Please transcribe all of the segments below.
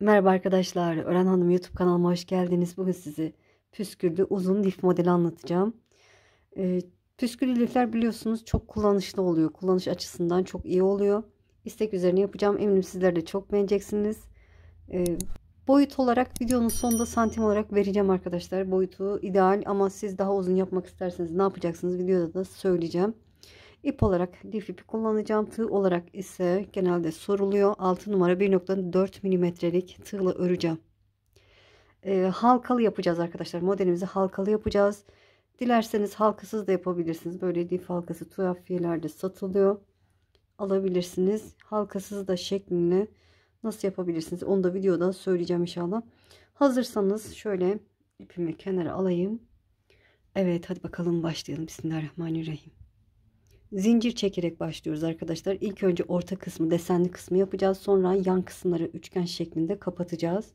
Merhaba arkadaşlar, Ören Hanım YouTube kanalıma hoş geldiniz. Bugün size püsküllü uzun lif modeli anlatacağım. Ee, Püsküllü lifler biliyorsunuz çok kullanışlı oluyor. Kullanış açısından çok iyi oluyor. İstek üzerine yapacağım. Eminim sizler de çok beğeneceksiniz. Ee, Boyut olarak videonun sonunda santim olarak vereceğim arkadaşlar. Boyutu ideal ama siz daha uzun yapmak isterseniz ne yapacaksınız videoda da söyleyeceğim. İp olarak lif ipi kullanacağım. Tığ olarak ise genelde soruluyor. 6 numara 1,4 milimetrelik tığla öreceğim. Halkalı yapacağız arkadaşlar. Modelimizi halkalı yapacağız. Dilerseniz halkasız da yapabilirsiniz. Böyle lif halkası tuhafiyelerde satılıyor. Alabilirsiniz. Halkasız da şeklini nasıl yapabilirsiniz? Onu da videoda söyleyeceğim inşallah. Hazırsanız şöyle ipimi kenara alayım. Evet, hadi bakalım başlayalım. Bismillahirrahmanirrahim. Zincir çekerek başlıyoruz arkadaşlar. İlk önce orta kısmı, desenli kısmı yapacağız. Sonra yan kısımları üçgen şeklinde kapatacağız.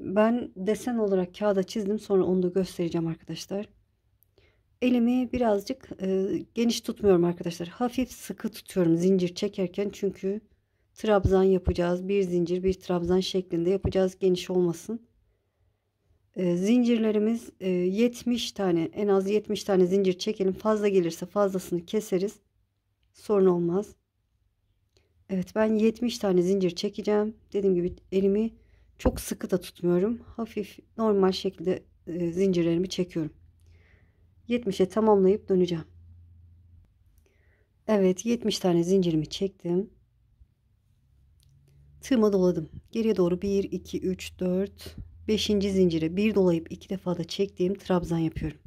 Ben desen olarak kağıda çizdim. Sonra onu da göstereceğim arkadaşlar. Elimi birazcık geniş tutmuyorum arkadaşlar. Hafif sıkı tutuyorum zincir çekerken. Çünkü trabzan yapacağız. Bir zincir bir trabzan şeklinde yapacağız. Geniş olmasın. Zincirlerimiz 70 tane, en az 70 tane zincir çekelim. Fazla gelirse fazlasını keseriz. Sorun olmaz. Evet, ben 70 tane zincir çekeceğim. Dediğim gibi elimi çok sıkı da tutmuyorum. Hafif normal şekilde zincirlerimi çekiyorum. 70'e tamamlayıp döneceğim. Evet, 70 tane zincirimi çektim. Tığıma doladım. Geriye doğru 1 2 3 4 5. zincire bir dolayıp 2 defa da çektiğim trabzan yapıyorum.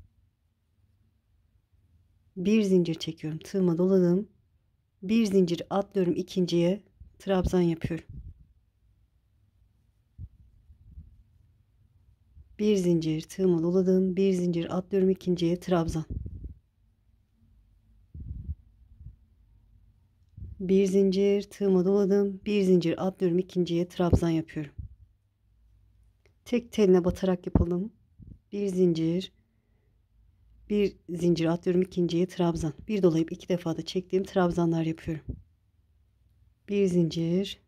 Bir zincir çekiyorum. Tığıma doladım. Bir zincir atlıyorum, ikinciye trabzan yapıyorum. Bir zincir tığıma doladım. Bir zincir atlıyorum, ikinciye trabzan. Bir zincir tığıma doladım. Bir zincir atlıyorum, ikinciye trabzan yapıyorum. Tek teline batarak yapalım. Bir zincir, bir zincir atlıyorum, ikinciye trabzan. Bir dolayıp iki defa da çektiğim trabzanlar yapıyorum. Bir zincir,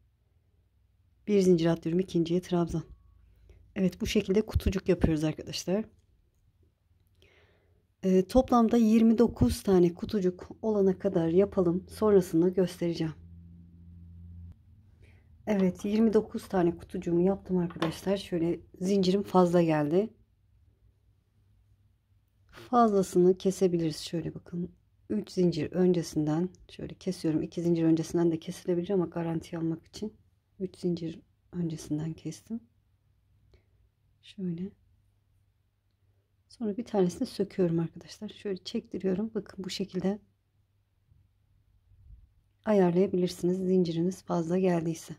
bir zincir atlıyorum, ikinciye trabzan. Evet, bu şekilde kutucuk yapıyoruz arkadaşlar. Toplamda 29 tane kutucuk olana kadar yapalım. Sonrasını göstereceğim. Evet, 29 tane kutucuğumu yaptım arkadaşlar. Şöyle zincirim fazla geldi. Fazlasını kesebiliriz. Şöyle bakın. 3 zincir öncesinden şöyle kesiyorum. 2 zincir öncesinden de kesilebilir ama garanti almak için 3 zincir öncesinden kestim. Şöyle. Sonra bir tanesini söküyorum arkadaşlar. Şöyle çektiriyorum. Bakın bu şekilde ayarlayabilirsiniz zinciriniz fazla geldiyse.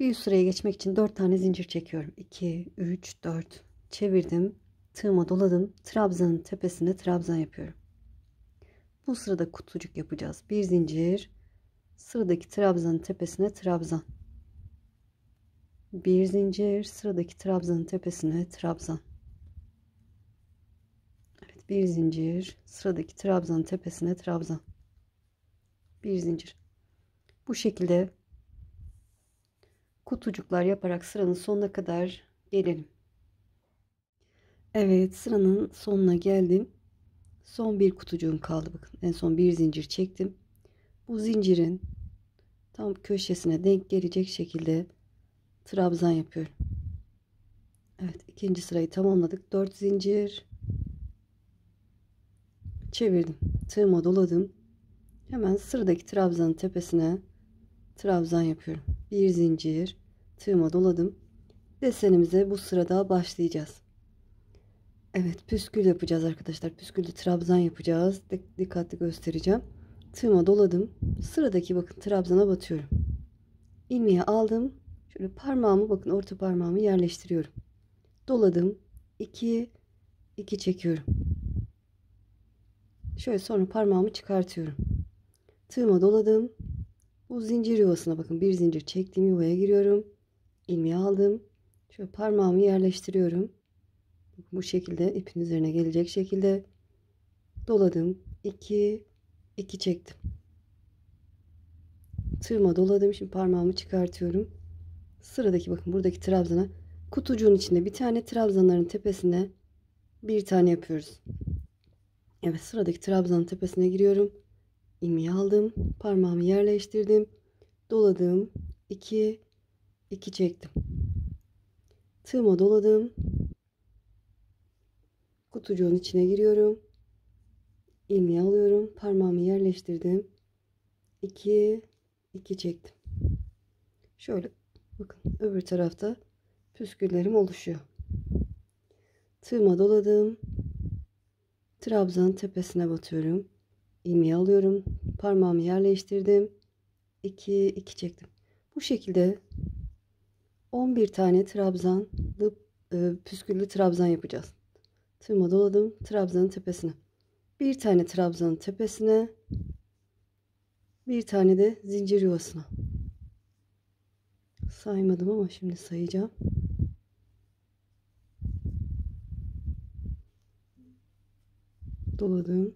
Bir üst sıraya geçmek için 4 tane zincir çekiyorum. 2 3 4 çevirdim. Tığıma doladım. Trabzanın tepesine trabzan yapıyorum. Bu sırada kutucuk yapacağız. Bir zincir, sıradaki trabzanın tepesine trabzan. Bir zincir, sıradaki trabzanın tepesine trabzan. Evet, bir zincir, sıradaki trabzanın tepesine trabzan. Bir zincir. Bu şekilde kutucuklar yaparak sıranın sonuna kadar gelelim. Evet, sıranın sonuna geldim. Son bir kutucuğum kaldı. Bakın, en son bir zincir çektim. Bu zincirin tam köşesine denk gelecek şekilde trabzan yapıyorum. Evet, ikinci sırayı tamamladık. 4 zincir çevirdim. Tığıma doladım. Hemen sıradaki trabzanın tepesine trabzan yapıyorum. Bir zincir tığıma doladım. Desenimize bu sırada başlayacağız. Evet, püskül yapacağız arkadaşlar. Püsküllü trabzan yapacağız. Dikkatli göstereceğim. Tığıma doladım. Sıradaki bakın trabzana batıyorum. İlmeği aldım. Şöyle parmağımı, bakın orta parmağımı yerleştiriyorum. Doladım. 2 2 çekiyorum. Şöyle sonra parmağımı çıkartıyorum. Tığıma doladım. Bu zincir yuvasına bakın, bir zincir çektiğim yuvaya giriyorum. İlmeği aldım. Şöyle parmağımı yerleştiriyorum. Bu şekilde ipin üzerine gelecek şekilde doladım. 2 2 çektim. Tığıma doladım. Şimdi parmağımı çıkartıyorum. Sıradaki bakın buradaki trabzana kutucuğun içinde bir tane, trabzanların tepesine bir tane yapıyoruz. Evet, sıradaki trabzanın tepesine giriyorum. İlmeği aldım. Parmağımı yerleştirdim. Doladım. 2 2 çektim. Tığıma doladım. Kutucuğun içine giriyorum. İlmeği alıyorum. Parmağımı yerleştirdim. 2 2 çektim. Şöyle bakın, öbür tarafta püsküllerim oluşuyor. Tığıma doladım. Trabzanın tepesine batıyorum. İlmeği alıyorum. Parmağımı yerleştirdim. 2 2 çektim. Bu şekilde 11 tane trabzanlı püsküllü trabzan yapacağız. Tığıma doladım. Trabzanın tepesine. Bir tane trabzanın tepesine, bir tane de zincir yuvasına. Saymadım ama şimdi sayacağım. Doladım.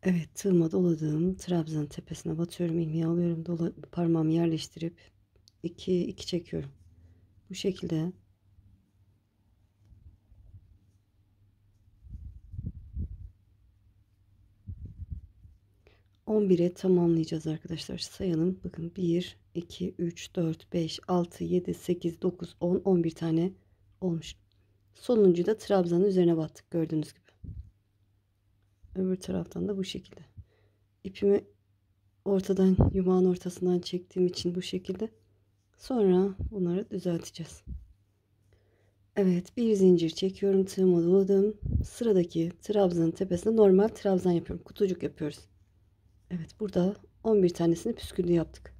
Evet, tığıma doladım. Trabzanın tepesine batıyorum. İlmeği alıyorum. Parmağımı yerleştirip 2 2 çekiyorum. Bu şekilde 11'e tamamlayacağız arkadaşlar. Sayalım. Bakın 1, 2, 3, 4, 5, 6, 7, 8, 9, 10, 11 tane olmuş. Sonuncuyu da trabzanın üzerine battık gördüğünüz gibi. Öbür taraftan da bu şekilde. İpimi ortadan, yumağın ortasından çektiğim için bu şekilde. Sonra bunları düzelteceğiz. Evet, bir zincir çekiyorum. Tığıma doladım. Sıradaki trabzanın tepesine normal trabzan yapıyorum. Kutucuk yapıyoruz. Evet, burada 11 tanesini püsküllü yaptık.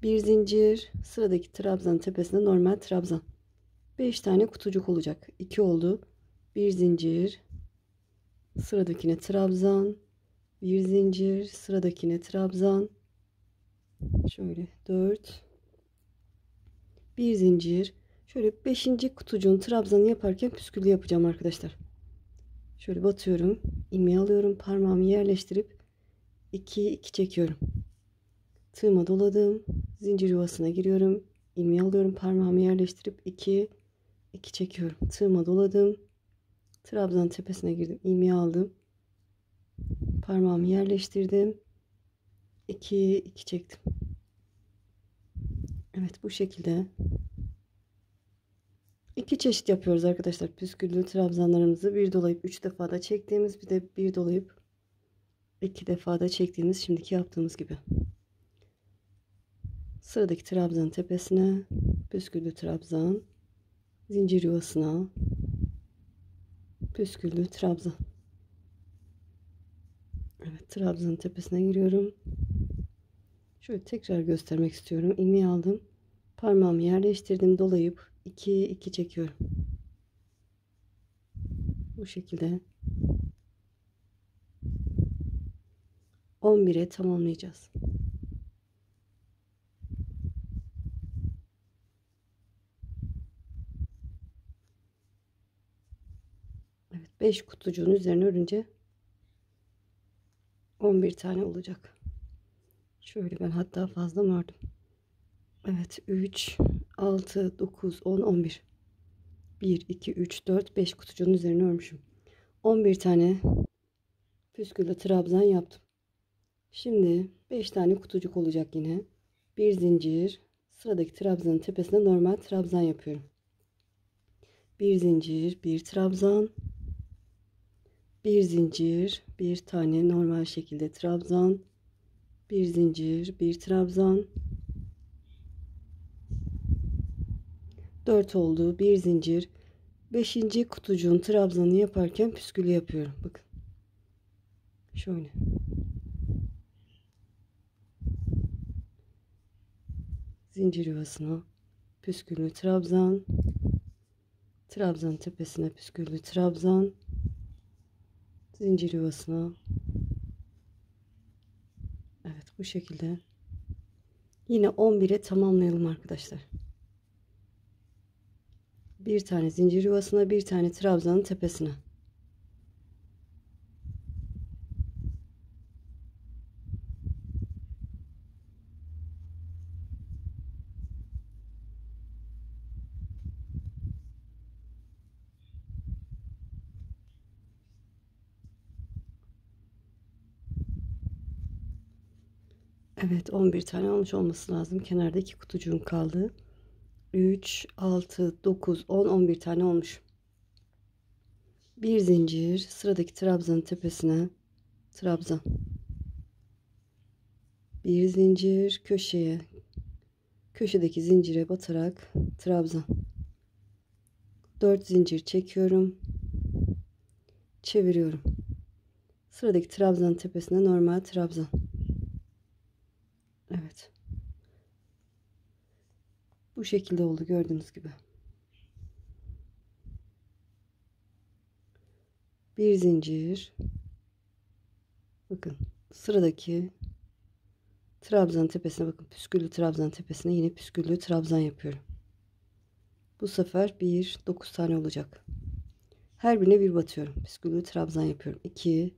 Bir zincir, sıradaki trabzanın tepesine normal trabzan. 5 tane kutucuk olacak. 2 oldu. Bir zincir, sıradakine trabzan, bir zincir, sıradakine trabzan. Şöyle 4, bir zincir. Şöyle 5. kutucuğun trabzanı yaparken püsküllü yapacağım arkadaşlar. Şöyle batıyorum. İlmeği alıyorum. Parmağımı yerleştirip 2 2 çekiyorum. Tığıma doladım. Zincir yuvasına giriyorum. İlmeği alıyorum. Parmağımı yerleştirip 2 2 çekiyorum. Tığıma doladım. Trabzanın tepesine girdim. İlmeği aldım. Parmağımı yerleştirdim. 2 2 çektim. Evet, bu şekilde 2 çeşit yapıyoruz arkadaşlar. Püsküllü trabzanlarımızı bir dolayıp 3 defa da çektiğimiz, bir de bir dolayıp 2 defa da çektiğimiz, şimdiki yaptığımız gibi. Sıradaki trabzanın tepesine püsküllü trabzan, zincir yuvasına püsküllü trabzan. Evet, trabzanın tepesine giriyorum. Şöyle tekrar göstermek istiyorum. İlmeği aldım. Parmağımı yerleştirdim. Dolayıp 2 2 çekiyorum. Bu şekilde 11'e tamamlayacağız. Evet, 5 kutucuğun üzerine örünce 11 tane olacak. Şöyle ben hatta fazla mı ördüm? Evet, 3, 6, 9, 10, 11. 1, 2, 3, 4, 5 kutucuğun üzerine örmüşüm. 11 tane püsküllü trabzan yaptım. Şimdi 5 tane kutucuk olacak yine. Bir zincir, sıradaki trabzanın tepesine normal trabzan yapıyorum. Bir zincir, bir trabzan, bir zincir, bir tane normal şekilde trabzan, bir zincir, bir trabzan, 4 oldu. Bir zincir, 5. kutucuğun trabzanı yaparken püskülü yapıyorum. Bakın. Şöyle. Zincir yuvasına püsküllü trabzan, trabzanın tepesine püsküllü trabzan, zincir yuvasına. Evet, bu şekilde. Yine 11'e tamamlayalım arkadaşlar. Bir tane zincir yuvasına, bir tane trabzanın tepesine. Evet, 11 tane olmuş olması lazım. Kenarda 2 kutucuğum kaldı. 3, 6, 9, 10, 11 tane olmuş. Bir zincir sıradaki trabzanın tepesine trabzan. Bir zincir köşedeki zincire batarak trabzan. 4 zincir çekiyorum. Çeviriyorum. Sıradaki trabzanın tepesine normal trabzan. Evet. Bu şekilde oldu gördüğünüz gibi. Bir zincir. Bakın sıradaki trabzanın tepesine bakın. Püsküllü trabzanın tepesine yine püsküllü trabzan yapıyorum. Bu sefer 9 tane olacak. Her birine bir batıyorum. Püsküllü trabzan yapıyorum. 2,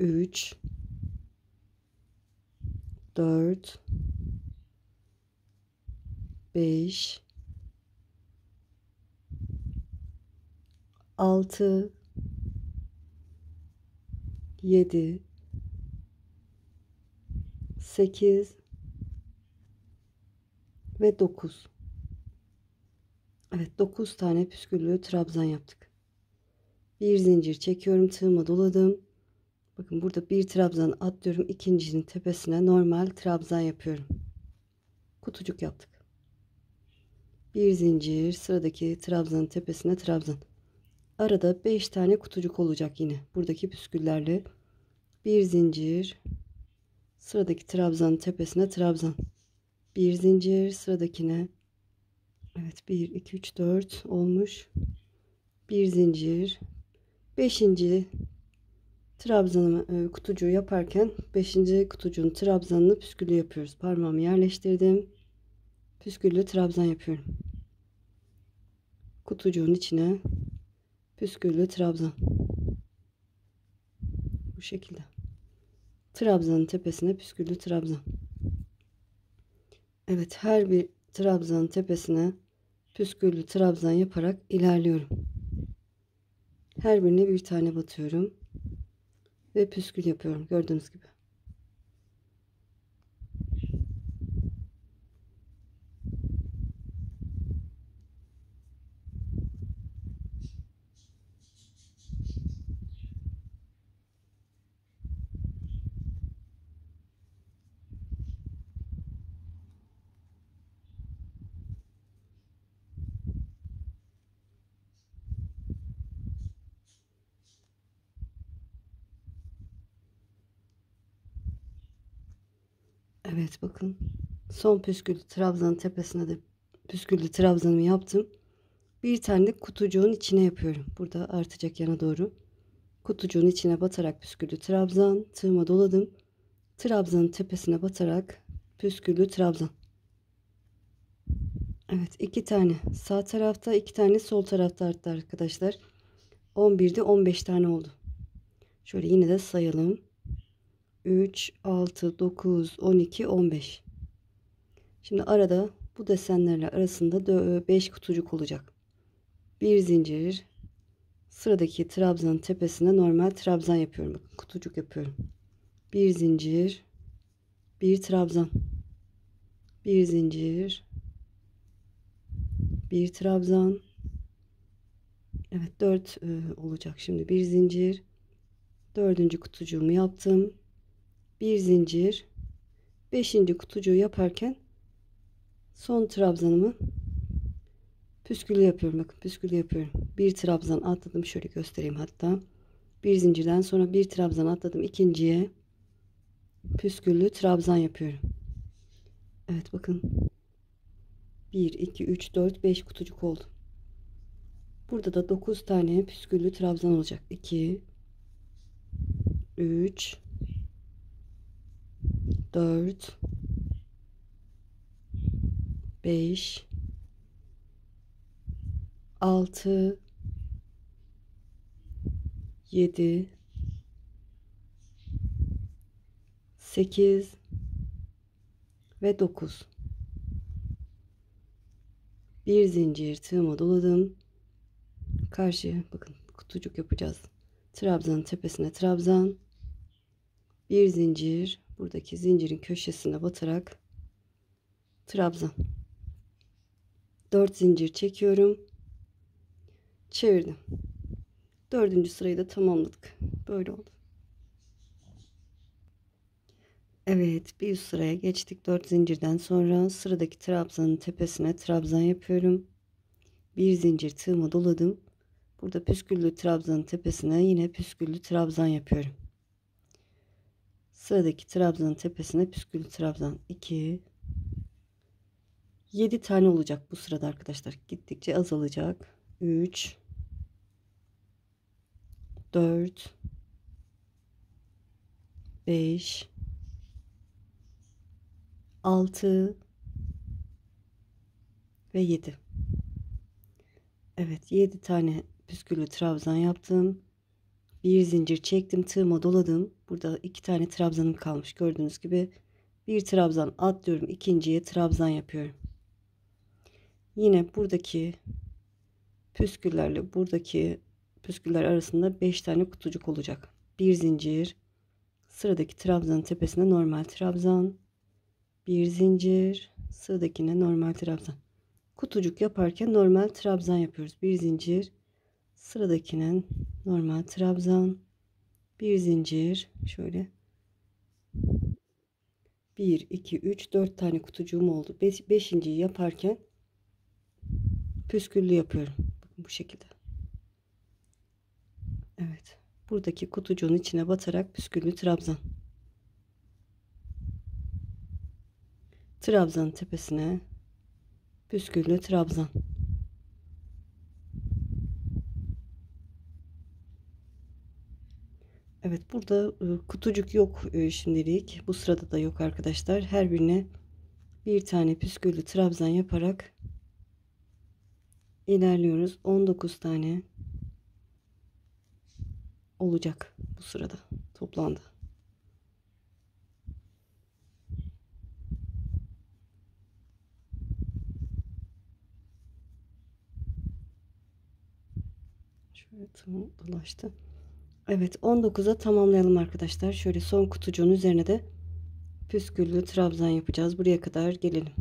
3, 4, 5, 6, 7, 8 ve 9. Evet, 9 tane püsküllü trabzan yaptık. Bir zincir çekiyorum, tığıma doladım. Bakın burada bir trabzan atlıyorum, ikincinin tepesine normal trabzan yapıyorum. Kutucuk yaptık. Bir zincir sıradaki trabzanın tepesine trabzan. Arada 5 tane kutucuk olacak yine buradaki püsküllerle. Bir zincir sıradaki trabzanın tepesine trabzan. Bir zincir sıradakine. Evet, 1 2 3 4 olmuş. Bir zincir. 5. trabzanımı kutucuğu yaparken 5. kutucuğun trabzanını püsküllü yapıyoruz. Parmağımı yerleştirdim. Püsküllü trabzan yapıyorum. Kutucuğun içine püsküllü trabzan. Bu şekilde. Trabzanın tepesine püsküllü trabzan. Evet, her bir trabzanın tepesine püsküllü trabzan yaparak ilerliyorum. Her birine bir tane batıyorum ve püskül yapıyorum gördüğünüz gibi. Evet, bakın son püsküllü trabzanın tepesine de püsküllü trabzanımı yaptım. Bir tane de kutucuğun içine yapıyorum. Burada artacak yana doğru. Kutucuğun içine batarak püsküllü trabzan, tığıma doladım. Trabzanın tepesine batarak püsküllü trabzan. Evet, 2 tane sağ tarafta, 2 tane sol tarafta arttı arkadaşlar. 11'de 15 tane oldu. Şöyle yine de sayalım. 3, 6, 9, 12, 15. Şimdi arada bu desenlerle arasında 5 kutucuk olacak. Bir zincir sıradaki trabzanın tepesine normal trabzan yapıyorum. Bakın, kutucuk yapıyorum. Bir zincir, bir trabzan, bir zincir, bir trabzan. Evet, 4 olacak. Şimdi bir zincir, dördüncü kutucuğumu yaptım. Bir zincir, beşinci kutucuğu yaparken son trabzanımı püsküllü yapıyorum. Bakın, püsküllü yapıyorum. Bir trabzan atladım. Şöyle göstereyim hatta. Bir zincirden sonra bir trabzan atladım. İkinciye püsküllü trabzan yapıyorum. Evet, bakın. 1, 2, 3, 4, 5 kutucuk oldu. Burada da 9 tane püsküllü trabzan olacak. 2, 3, 4, 5, 6, 7, 8 ve 9. Bir zincir tığıma doladım. Karşıya bakın, kutucuk yapacağız. Trabzanın tepesine trabzan. Bir zincir, buradaki zincirin köşesine batarak trabzan. 4 zincir çekiyorum. Çevirdim. Dördüncü sırayı da tamamladık. Böyle oldu. Evet, bir üst sıraya geçtik. 4 zincirden sonra sıradaki trabzanın tepesine trabzan yapıyorum. Bir zincir tığıma doladım. Burada püsküllü trabzanın tepesine yine püsküllü trabzan yapıyorum. Sıradaki trabzanın tepesine püsküllü trabzan 2, 7 tane olacak bu sırada arkadaşlar. Gittikçe azalacak. 3, 4, 5, 6 ve 7. Evet, 7 tane püsküllü trabzan yaptım. Bir zincir çektim, tığıma doladım. Burada 2 tane trabzanım kalmış. Gördüğünüz gibi bir trabzan atlıyorum, ikinciye trabzan yapıyorum. Yine buradaki püsküllerle buradaki püsküller arasında 5 tane kutucuk olacak. Bir zincir, sıradaki trabzanın tepesine normal trabzan, bir zincir, sıradakine normal trabzan. Kutucuk yaparken normal trabzan yapıyoruz. Bir zincir, sıradakine normal trabzan, bir zincir, şöyle 1 2 3 4 tane kutucuğum oldu. Beşinciyi yaparken püsküllü yapıyorum. Bakın bu şekilde. Evet. Buradaki kutucuğun içine batarak püsküllü trabzan. Trabzanın tepesine püsküllü trabzan. Evet, burada kutucuk yok şimdilik. Bu sırada da yok arkadaşlar. Her birine bir tane püsküllü trabzan yaparak ilerliyoruz. 19 tane olacak bu sırada toplamda. Şöyle tam dolaştı. Evet, 19'a tamamlayalım arkadaşlar. Şöyle son kutucuğun üzerine de püsküllü trabzan yapacağız. Buraya kadar gelelim.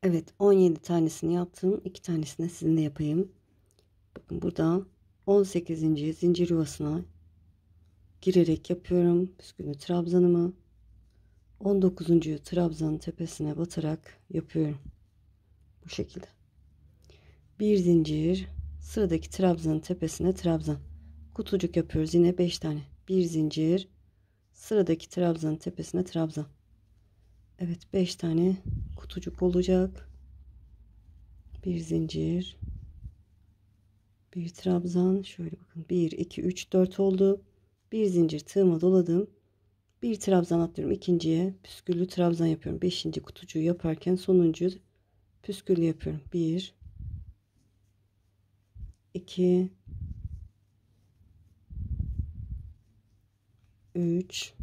Evet, 17 tanesini yaptım. 2 tanesini sizinle yapayım. Bakın burada 18. zincir yuvasına girerek yapıyorum püsküllü trabzanımı. 19. trabzanın tepesine batarak yapıyorum. Bu şekilde. Bir zincir, sıradaki trabzanın tepesine trabzan. Kutucuk yapıyoruz yine 5 tane. Bir zincir, sıradaki trabzanın tepesine trabzan. Evet, 5 tane kutucuk olacak. Bir zincir, bir trabzan, şöyle bakın 1 2 3 4 oldu. Bir zincir tığıma doladım. Bir trabzan atlıyorum, ikinciye püsküllü trabzan yapıyorum. 5. kutucuğu yaparken sonuncuyu püsküllü yapıyorum. 1 2 3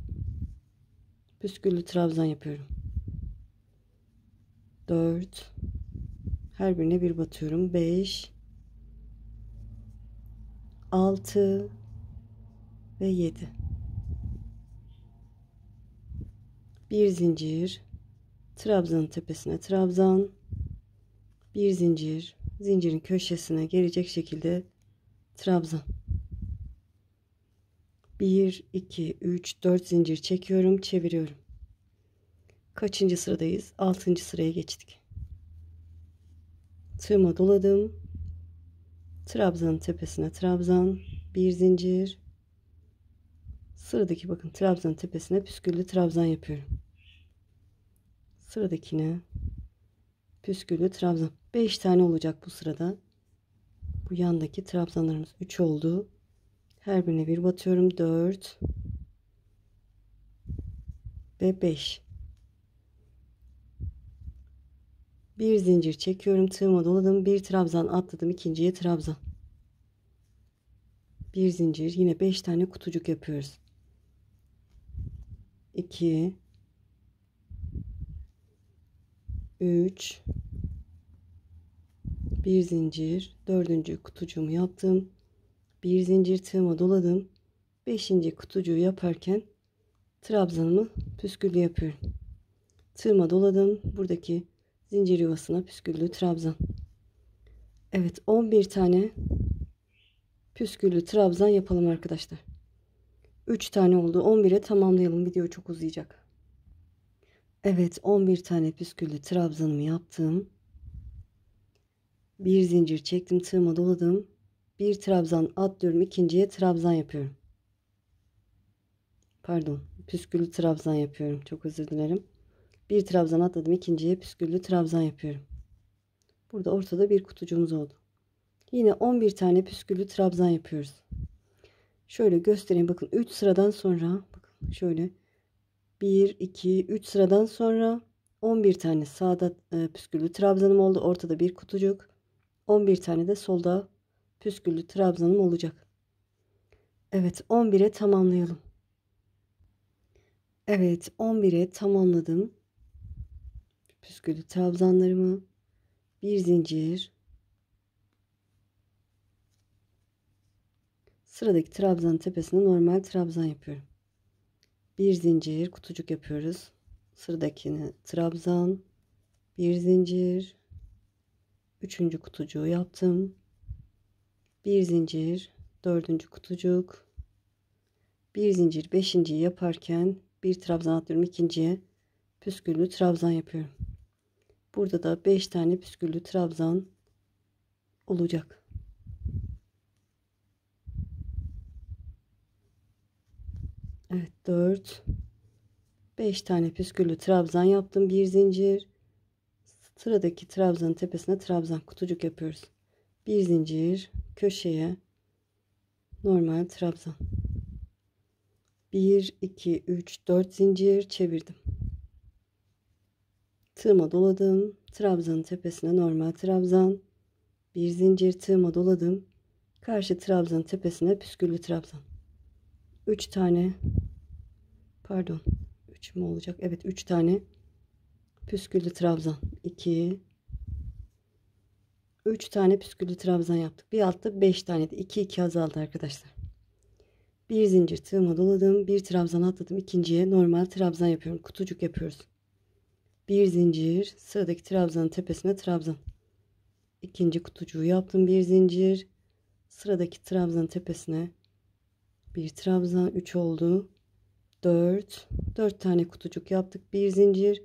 püsküllü trabzan yapıyorum. 4, her birine bir batıyorum. 5 6 ve 7. Bir zincir, trabzanın tepesine trabzan, bir zincir, zincirin köşesine gelecek şekilde trabzan. 1 2 3 4 zincir çekiyorum, çeviriyorum. Kaçıncı sıradayız? 6. sıraya geçtik. Tığıma doladım. Trabzanın tepesine trabzan, bir zincir. Sıradaki bakın trabzanın tepesine püsküllü trabzan yapıyorum. Sıradakine püsküllü trabzan. 5 tane olacak bu sırada. Bu yandaki trabzanlarımız 3 oldu. Her birine bir batıyorum. 4 ve 5. Bir zincir çekiyorum. Tığıma doladım. Bir trabzan atladım. İkinciye trabzan. Bir zincir. Yine 5 tane kutucuk yapıyoruz. 2 3 bir zincir. Dördüncü kutucuğumu yaptım. Bir zincir tığıma doladım. 5. kutucuğu yaparken trabzanımı püsküllü yapıyorum. Tığıma doladım. Buradaki zincir yuvasına püsküllü trabzan. Evet, 11 tane püsküllü trabzan yapalım arkadaşlar. 3 tane oldu. 11'e tamamlayalım. Video çok uzayacak. Evet, 11 tane püsküllü trabzanımı yaptım. Bir zincir çektim, tığıma doladım. Bir trabzan atlıyorum, ikinciye trabzan yapıyorum. Pardon, püsküllü trabzan yapıyorum. Çok özür dilerim. Bir trabzan atladım, ikinciye püsküllü trabzan yapıyorum. Burada ortada bir kutucuğumuz oldu. Yine 11 tane püsküllü trabzan yapıyoruz. Şöyle göstereyim. Bakın 3 sıradan sonra, bakın şöyle 1 2 3 sıradan sonra 11 tane sağda püsküllü trabzanım oldu. Ortada bir kutucuk. 11 tane de solda püsküllü trabzanım olacak. Evet, 11'e tamamlayalım. Evet, 11'e tamamladım. Püsküllü trabzanlarımı, bir zincir, sıradaki trabzanın tepesine normal trabzan yapıyorum. Bir zincir, kutucuk yapıyoruz. Sıradakini trabzan, bir zincir, üçüncü kutucuğu yaptım. Bir zincir, dördüncü kutucuk, bir zincir, beşinciyi yaparken bir trabzan atlıyorum, ikinciye püsküllü trabzan yapıyorum. Burada da 5 tane püsküllü trabzan olacak. Evet, 4 5 tane püsküllü trabzan yaptım. Bir zincir, sıradaki trabzanın tepesine trabzan, kutucuk yapıyoruz. Bir zincir, köşeye normal trabzan. 1 2 3 4 zincir çevirdim. Tığıma doladım. Trabzanın tepesine normal trabzan. Bir zincir, tığıma doladım. Karşı trabzanın tepesine püsküllü trabzan. 3 tane, pardon, 3 mü olacak? Evet, 3 tane püsküllü trabzan. 2 3 tane püsküllü trabzan yaptık. Bir altta 5 tane de 2 2 azaldı arkadaşlar. Bir zincir, tığıma doladım. Bir trabzan atladım. İkinciye normal trabzan yapıyorum. Kutucuk yapıyoruz. Bir zincir, sıradaki trabzanın tepesine trabzan. İkinci kutucuğu yaptım. Bir zincir, sıradaki trabzanın tepesine bir trabzan. 3 oldu. 4 tane kutucuk yaptık. Bir zincir,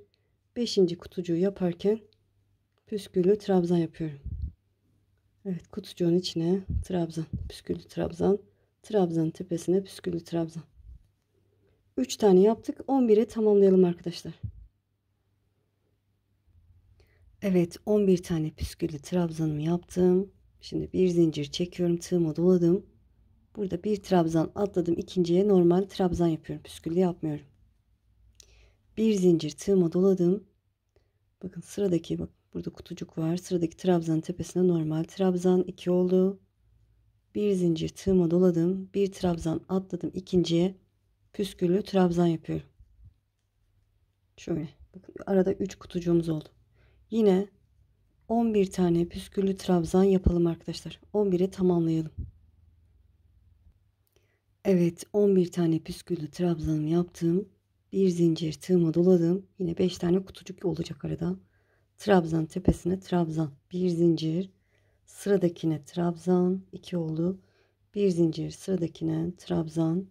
5. kutucuğu yaparken püsküllü trabzan yapıyorum. Evet, kutucuğun içine trabzan, püsküllü trabzan, trabzanın tepesine püsküllü trabzan. 3 tane yaptık. 11'e tamamlayalım arkadaşlar. Evet, 11 tane püsküllü trabzanımı yaptım. Şimdi bir zincir çekiyorum, tığıma doladım. Burada bir trabzan atladım, ikinciye normal trabzan yapıyorum. Püsküllü yapmıyorum. Bir zincir, tığıma doladım. Bakın sıradaki, bak burada kutucuk var. Sıradaki trabzanın tepesine normal trabzan, 2 oldu. Bir zincir, tığıma doladım. Bir trabzan atladım, ikinciye püsküllü trabzan yapıyorum. Şöyle bakın, arada 3 kutucuğumuz oldu. Yine 11 tane püsküllü trabzan yapalım arkadaşlar. 11'e tamamlayalım. Evet, 11 tane püsküllü trabzanımı yaptım. Bir zincir, tığıma doladım. Yine 5 tane kutucuk olacak arada. Trabzan tepesine trabzan. Bir zincir, sıradakine trabzan. 2 oldu. Bir zincir, sıradakine trabzan.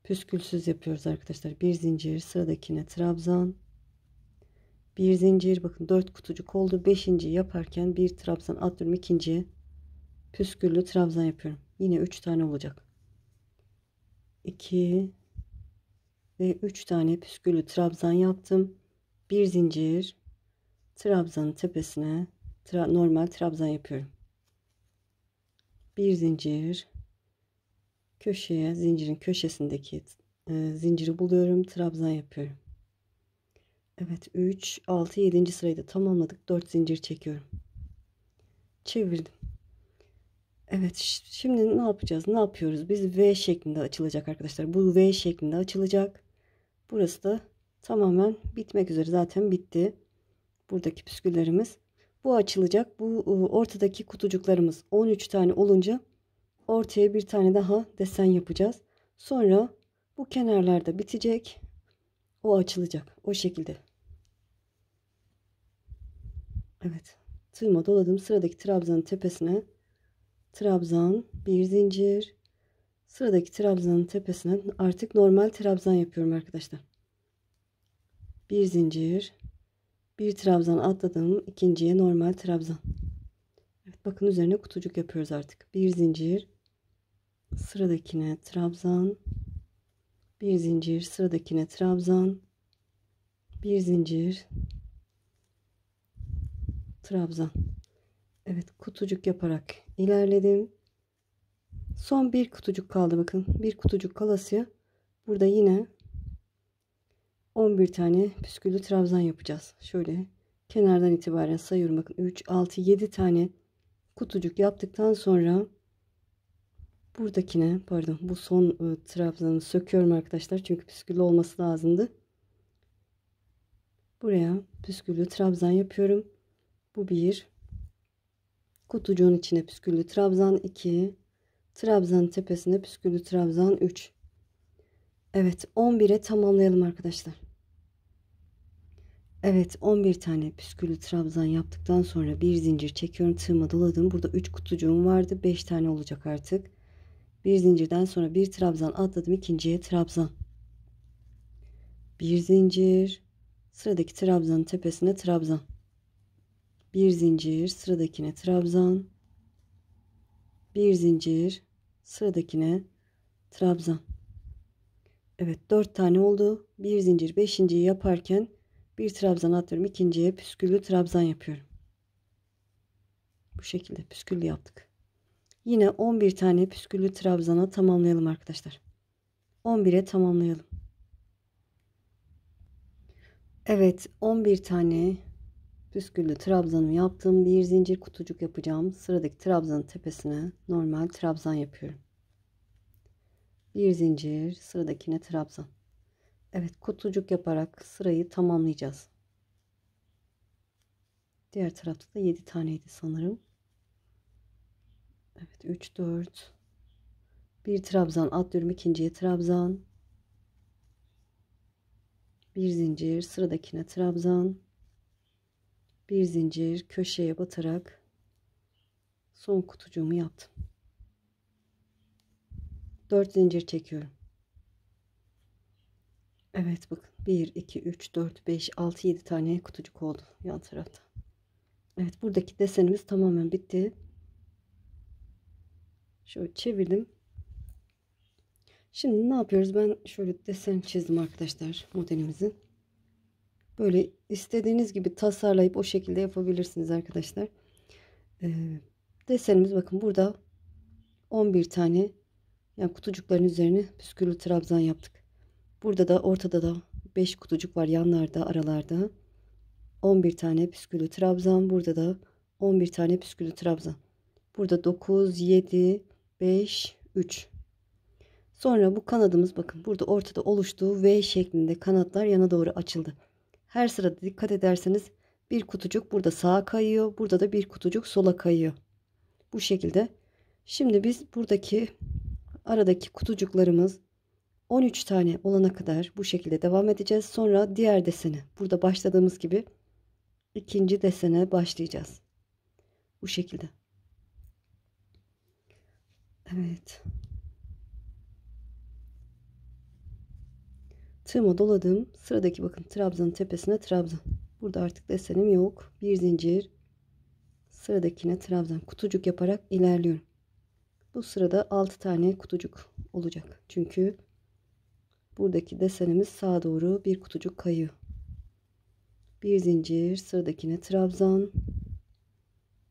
Püskülsüz yapıyoruz arkadaşlar. Bir zincir, sıradakine trabzan. Bir zincir, bakın 4 kutucuk oldu. 5. yaparken bir trabzan atlıyorum, ikinciye püsküllü trabzan yapıyorum. Yine 3 tane olacak. 2 ve 3 tane püsküllü trabzan yaptım. Bir zincir, trabzanın tepesine normal trabzan yapıyorum. Bir zincir, köşeye, zincirin köşesindeki zinciri buluyorum, trabzan yapıyorum. Evet, 3 6 7. sırayı da tamamladık. 4 zincir çekiyorum. Çevirdim. Evet, şimdi ne yapacağız? Ne yapıyoruz? Biz V şeklinde açılacak arkadaşlar. Bu V şeklinde açılacak. Burası da tamamen bitmek üzere. Zaten bitti. Buradaki püsküllerimiz. Bu açılacak. Bu ortadaki kutucuklarımız 13 tane olunca ortaya bir tane daha desen yapacağız. Sonra bu kenarlarda bitecek. O açılacak. O şekilde. Evet. Tığıma doladım. Sıradaki trabzanın tepesine trabzan, bir zincir. Sıradaki trabzanın tepesine artık normal trabzan yapıyorum arkadaşlar. Bir zincir, bir trabzan atladım, ikinciye normal trabzan. Evet, bakın üzerine kutucuk yapıyoruz artık. Bir zincir, sıradakine trabzan, bir zincir, sıradakine trabzan, bir zincir, trabzan. Evet, kutucuk yaparak ilerledim. Son bir kutucuk kaldı, bakın. Bir kutucuk kalasıya burada yine 11 tane püsküllü trabzan yapacağız. Şöyle kenardan itibaren sayıyorum. Bakın 3, 6, 7 tane kutucuk yaptıktan sonra buradakine, pardon, bu son trabzanı söküyorum arkadaşlar. Çünkü püsküllü olması lazımdı. Buraya püsküllü trabzan yapıyorum. Bu bir. Kutucuğun içine püsküllü trabzan 2. Trabzanın tepesine püsküllü trabzan 3. Evet, 11'e tamamlayalım arkadaşlar. Evet, 11 tane püsküllü trabzan yaptıktan sonra bir zincir çekiyorum, tığıma doladım. Burada 3 kutucuğum vardı, 5 tane olacak artık. Bir zincirden sonra bir trabzan atladım, ikinciye trabzan, bir zincir, sıradaki trabzanın tepesine trabzan, bir zincir, sıradakine trabzan, bir zincir, sıradakine trabzan. Evet, 4 tane oldu. Bir zincir, beşinciyi yaparken bir trabzan atlıyorum, ikinciye püsküllü trabzan yapıyorum. Bu şekilde püsküllü yaptık. Yine 11 tane püsküllü trabzana tamamlayalım arkadaşlar. 11'e tamamlayalım. Evet, 11 tane püsküllü trabzanımı yaptım. Bir zincir kutucuk yapacağım. Sıradaki trabzanın tepesine normal trabzan yapıyorum. Bir zincir, sıradakine trabzan. Evet, kutucuk yaparak sırayı tamamlayacağız. Diğer tarafta da 7 taneydi sanırım. Evet, 3, 4. Bir trabzan atlıyorum, ikinciye trabzan. Bir zincir, sıradakine trabzan. Bir zincir, köşeye batarak son kutucuğumu yaptım. 4 zincir çekiyorum. Evet, bakın 1 2 3 4 5 6 7 tane kutucuk oldu yan tarafta. Evet, buradaki desenimiz tamamen bitti. Şöyle çevirdim. Şimdi ne yapıyoruz? Ben şöyle desen çizdim arkadaşlar modelimizin. Böyle istediğiniz gibi tasarlayıp o şekilde yapabilirsiniz arkadaşlar. Desenimiz bakın burada 11 tane, yani kutucukların üzerine püsküllü trabzan yaptık. Burada da ortada da 5 kutucuk var, yanlarda, aralarda. 11 tane püsküllü trabzan. Burada da 11 tane püsküllü trabzan. Burada 9, 7, 5, 3. Sonra bu kanadımız, bakın burada ortada oluştuğu V şeklinde kanatlar yana doğru açıldı. Her sırada dikkat ederseniz bir kutucuk burada sağa kayıyor. Burada da bir kutucuk sola kayıyor. Bu şekilde. Şimdi biz buradaki aradaki kutucuklarımız 13 tane olana kadar bu şekilde devam edeceğiz. Sonra diğer desene, burada başladığımız gibi ikinci desene başlayacağız. Bu şekilde. Evet. Tığıma doladım. Sıradaki, bakın, trabzanın tepesine trabzan. Burada artık desenim yok. Bir zincir, sıradakine trabzan. Kutucuk yaparak ilerliyorum. Bu sırada 6 tane kutucuk olacak. Çünkü buradaki desenimiz sağa doğru bir kutucuk kayıyor. Bir zincir, sıradakine trabzan.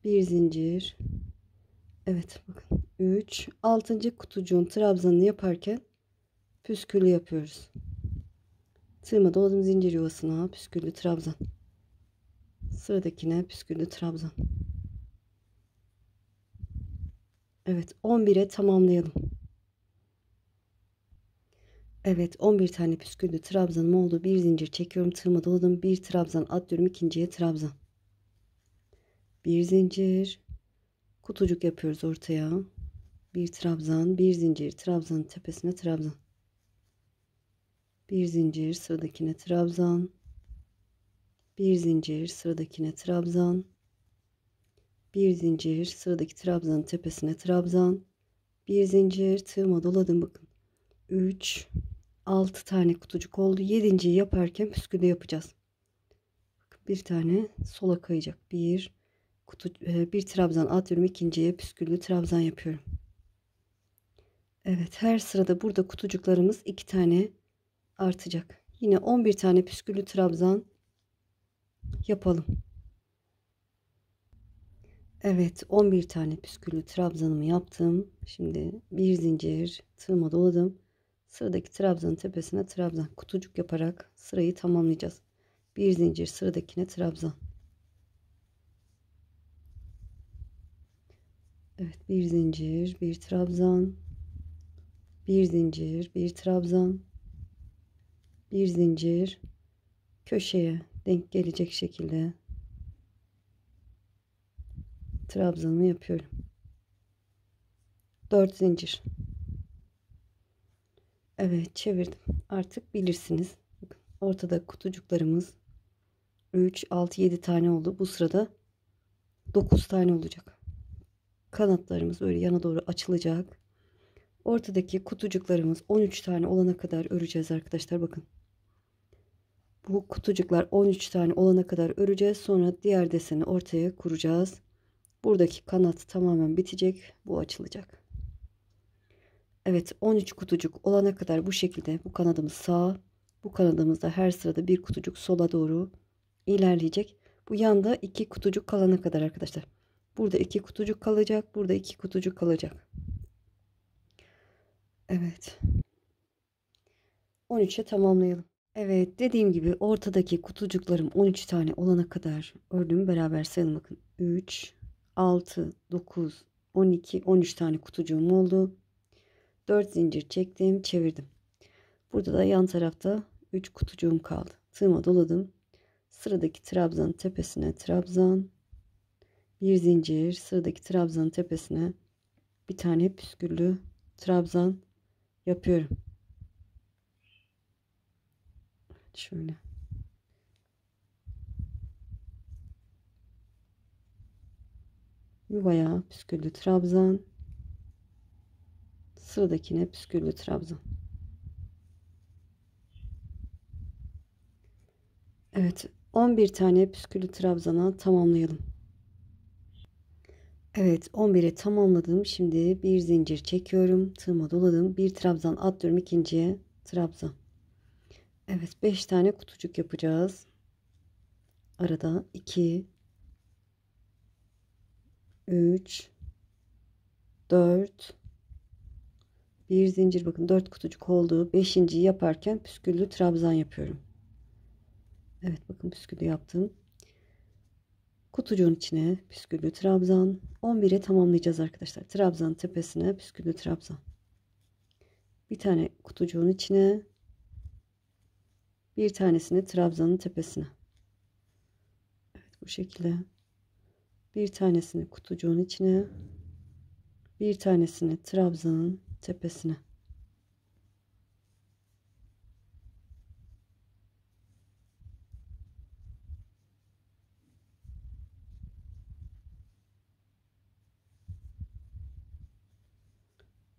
Bir zincir. Evet, bakın 3. 6. kutucuğun trabzanını yaparken püsküllü yapıyoruz. Tığıma doladım, zincir yuvasına püsküllü trabzan. Sıradakine püsküllü trabzan. Evet, 11'e tamamlayalım. Evet, 11 tane püsküllü trabzanım oldu. Bir zincir çekiyorum, tığıma doladım, bir trabzan atlıyorum, ikinciye trabzan. Bir zincir, kutucuk yapıyoruz ortaya. Bir trabzan, bir zincir, trabzanın tepesine trabzan. Bir zincir, sıradakine trabzan. Bir zincir, sıradakine trabzan. Bir zincir, sıradaki trabzanın tepesine trabzan. Bir zincir, tığıma doladım bakın. 3 6 tane kutucuk oldu. 7.'yi yaparken püsküllü yapacağız. Bir tane sola kayacak. Bir trabzan atıyorum, ikinciye püsküllü trabzan yapıyorum. Evet, her sırada burada kutucuklarımız 2 tane artacak. Yine 11 tane püsküllü trabzan yapalım. Evet, 11 tane püsküllü trabzanımı yaptım. Şimdi bir zincir, tığıma doladım. Sıradaki trabzanın tepesine trabzan, kutucuk yaparak sırayı tamamlayacağız. Bir zincir, sıradakine trabzan. Evet, bir zincir, bir trabzan. Bir zincir, bir trabzan. Bir zincir, köşeye denk gelecek şekilde trabzanımı yapıyorum. 4 zincir. Evet, çevirdim. Artık bilirsiniz. Bakın, ortada kutucuklarımız 3, 6, 7 tane oldu. Bu sırada 9 tane olacak. Kanatlarımız böyle yana doğru açılacak. Ortadaki kutucuklarımız 13 tane olana kadar öreceğiz arkadaşlar. Bakın. Bu kutucuklar 13 tane olana kadar öreceğiz. Sonra diğer deseni ortaya kuracağız. Buradaki kanat tamamen bitecek. Bu açılacak. Evet, 13 kutucuk olana kadar bu şekilde bu kanadımız sağ, bu kanadımızda her sırada bir kutucuk sola doğru ilerleyecek. Bu yanda 2 kutucuk kalana kadar arkadaşlar. Burada 2 kutucuk kalacak, burada 2 kutucuk kalacak. Evet. 13'e tamamlayalım. Evet, dediğim gibi ortadaki kutucuklarım 13 tane olana kadar ördüm. Beraber sayalım bakın. 3, 6, 9, 12, 13 tane kutucuğum oldu. 4 zincir çektim, çevirdim. Burada da yan tarafta 3 kutucuğum kaldı. Tığıma doladım. Sıradaki trabzanın tepesine trabzan. Bir zincir, sıradaki trabzanın tepesine bir tane püsküllü trabzan yapıyorum. Şöyle. Yuvaya püsküllü trabzan. Sıradakine püsküllü trabzan. Evet, 11 tane püsküllü trabzana tamamlayalım. Evet, 11'e tamamladım. Şimdi bir zincir çekiyorum. Tığıma doladım. Bir trabzan atlıyorum, ikinciye trabzan. Evet, 5 tane kutucuk yapacağız. Arada 2, 3, 4, bir zincir, bakın 4 kutucuk oldu. 5.'yi yaparken püsküllü trabzan yapıyorum. Evet, bakın püsküllü yaptım. Kutucuğun içine püsküllü trabzan. 11'e tamamlayacağız arkadaşlar. Trabzan tepesine püsküllü trabzan. Bir tane kutucuğun içine, bir tanesini trabzanın tepesine. Evet, bu şekilde. Bir tanesini kutucuğun içine, bir tanesini trabzanın tepesine.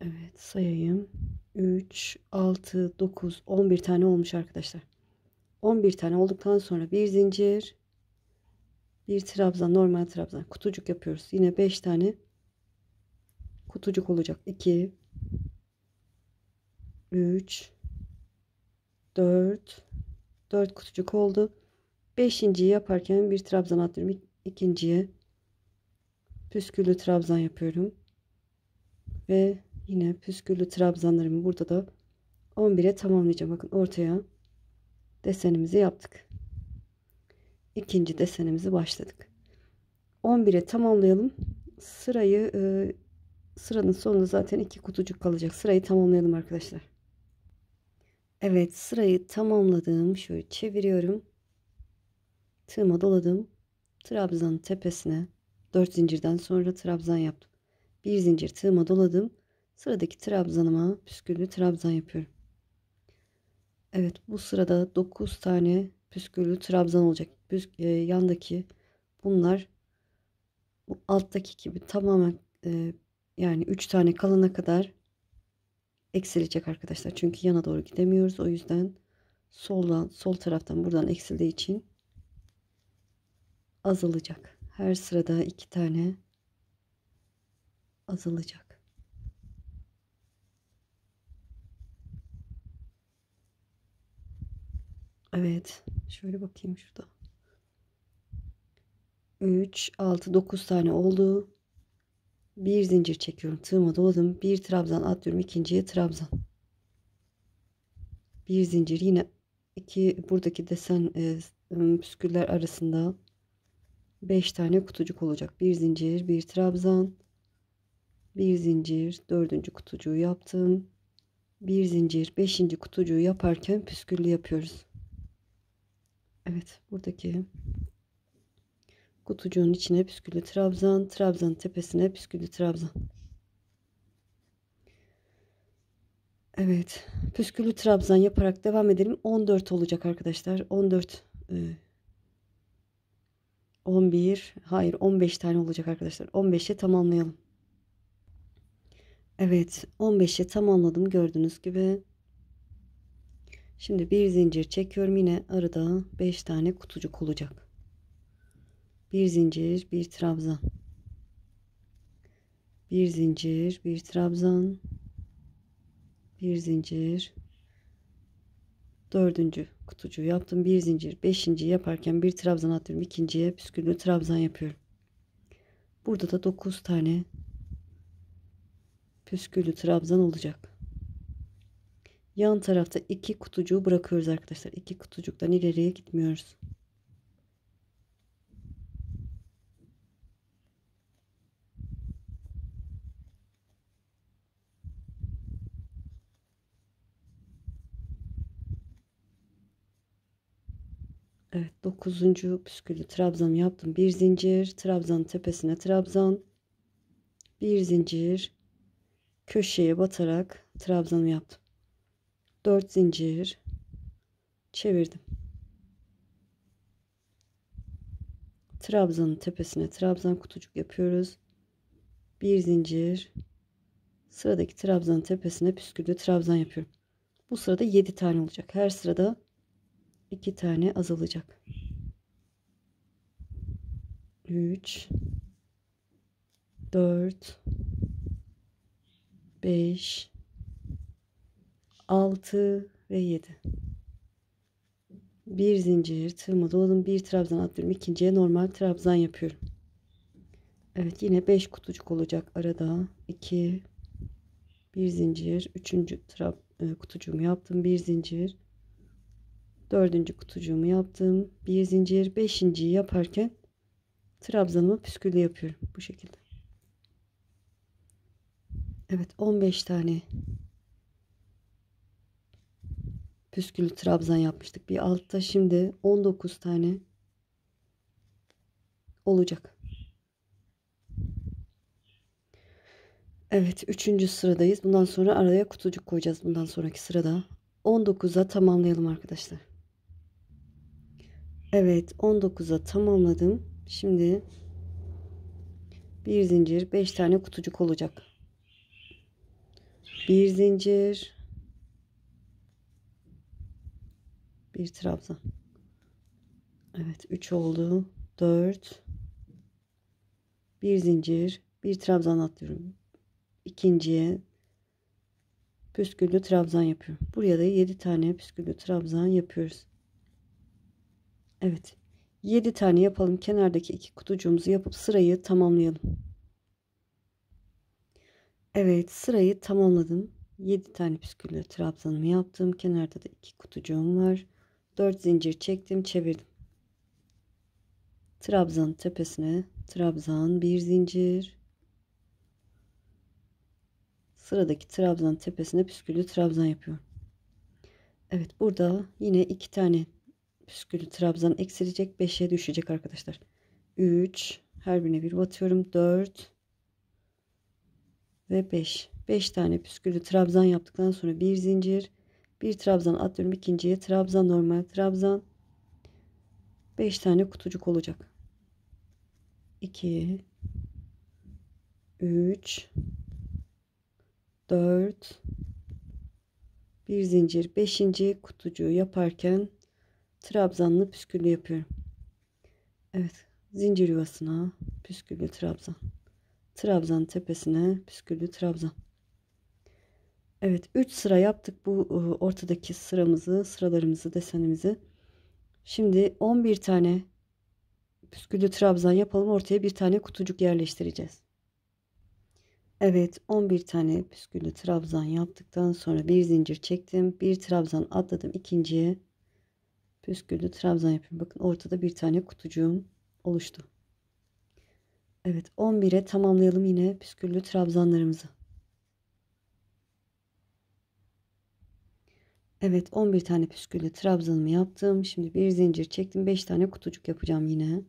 Evet, sayayım. 3, 6, 9, 11 tane olmuş arkadaşlar. 11 tane olduktan sonra bir zincir, bir trabzan, normal trabzan, kutucuk yapıyoruz. Yine 5 tane kutucuk olacak. 2, 3, 4, 4 kutucuk oldu. 5.'yi yaparken bir trabzan atlıyorum. İkinciye püsküllü trabzan yapıyorum. Ve yine püsküllü trabzanlarımı burada da 11'e tamamlayacağım. Bakın, ortaya desenimizi yaptık. İkinci desenimizi başladık. 11'e tamamlayalım. Sıranın sonunda zaten 2 kutucuk kalacak. Sırayı tamamlayalım arkadaşlar. Evet, sırayı tamamladım. Şöyle çeviriyorum. Tığıma doladım. Trabzanın tepesine 4 zincirden sonra trabzan yaptım. Bir zincir, tığıma doladım. Sıradaki trabzanıma püsküllü trabzan yapıyorum. Evet, bu sırada 9 tane püsküllü trabzan olacak. Yandaki bunlar bu alttaki gibi tamamen yani 3 tane kalana kadar eksilecek arkadaşlar. Çünkü yana doğru gidemiyoruz. O yüzden sol taraftan buradan eksildiği için azalacak. Her sırada 2 tane azalacak. Evet. Şöyle bakayım şurada. 3, 6, 9 tane oldu. Bir zincir çekiyorum. Tığıma doladım. Bir trabzan atlıyorum. İkinciye trabzan. Bir zincir yine iki buradaki desen püsküller arasında 5 tane kutucuk olacak. Bir zincir, bir trabzan, bir zincir, dördüncü kutucuğu yaptım. Bir zincir, beşinci kutucuğu yaparken püsküllü yapıyoruz. Evet, buradaki kutucuğun içine püsküllü trabzan, trabzanın tepesine püsküllü trabzan. Evet, püsküllü trabzan yaparak devam edelim. 14 olacak arkadaşlar. 14 11 hayır 15 tane olacak arkadaşlar. 15'e tamamlayalım. Evet, 15'e tamamladım gördüğünüz gibi. Şimdi bir zincir çekiyorum. Yine arada 5 tane kutucuk olacak. Bir zincir, bir trabzan. Bir zincir, bir trabzan. Bir zincir. Dördüncü kutucuğu yaptım. Bir zincir. Beşinci yaparken bir trabzan atıyorum. İkinciye püsküllü trabzan yapıyorum. Burada da 9 tane püsküllü trabzan olacak. Yan tarafta 2 kutucuğu bırakıyoruz arkadaşlar. 2 kutucuktan ileriye gitmiyoruz. Evet, 9. püsküllü trabzanı yaptım. Bir zincir, trabzanın tepesine trabzan, bir zincir, köşeye batarak trabzanı yaptım. 4 zincir çevirdim. Trabzanın tepesine trabzan kutucuk yapıyoruz. Bir zincir, sıradaki trabzanın tepesine püsküllü trabzan yapıyorum. Bu sırada 7 tane olacak. Her sırada 2 tane azalacak. 3 4 5 6 ve 7. Bir zincir tığıma doladım. Bir trabzan atlıyorum. İkinciye normal trabzan yapıyorum. Evet, yine 5 kutucuk olacak arada. 2 bir zincir. Üçüncü kutucuğumu yaptım. Bir zincir. Dördüncü kutucuğumu yaptım. Bir zincir. Beşinciyi yaparken trabzanımı püsküllü yapıyorum. Bu şekilde. Evet, 15 tane püsküllü trabzan yapmıştık. Bir altta şimdi 19 tane olacak. Evet, 3. sıradayız. Bundan sonra araya kutucuk koyacağız. Bundan sonraki sırada 19'a tamamlayalım arkadaşlar. Evet, 19'a tamamladım. Şimdi bir zincir, 5 tane kutucuk olacak. Bir zincir, bir trabzan. Evet, 3 oldu. 4 bir zincir, bir trabzan atlıyorum. İkinciye püsküllü trabzan yapıyorum. Buraya da 7 tane püsküllü trabzan yapıyoruz. Evet. 7 tane yapalım. Kenardaki 2 kutucuğumuzu yapıp sırayı tamamlayalım. Evet, sırayı tamamladım. 7 tane püsküllü trabzanımı yaptım. Kenarda da 2 kutucuğum var. 4 zincir çektim, çevirdim. Trabzanın tepesine trabzan, bir zincir. Sıradaki trabzanın tepesine püsküllü trabzan yapıyorum. Evet, burada yine 2 tane püsküllü trabzan eksilecek, 5'e düşecek arkadaşlar. 3 her birine bir batıyorum. 4 ve 5. 5 tane püsküllü trabzan yaptıktan sonra bir zincir, bir trabzan atlıyorum ikinciye, trabzan, normal trabzan, 5 tane kutucuk olacak. 2 3 4 bir zincir, 5. kutucuğu yaparken trabzanlı püsküllü yapıyorum. Evet, zincir yuvasına püsküllü trabzan, trabzan tepesine püsküllü trabzan. Evet, 3 sıra yaptık bu ortadaki sıralarımızı, desenimizi. Şimdi 11 tane püsküllü trabzan yapalım, ortaya bir tane kutucuk yerleştireceğiz. Evet, 11 tane püsküllü trabzan yaptıktan sonra bir zincir çektim, bir trabzan atladım ikinciye, püsküllü trabzan yapıyorum. Bakın ortada bir tane kutucuğum oluştu. Evet, 11'e tamamlayalım yine püsküllü trabzanlarımızı. Evet, 11 tane püsküllü trabzanımı yaptım. Şimdi bir zincir çektim, 5 tane kutucuk yapacağım yine.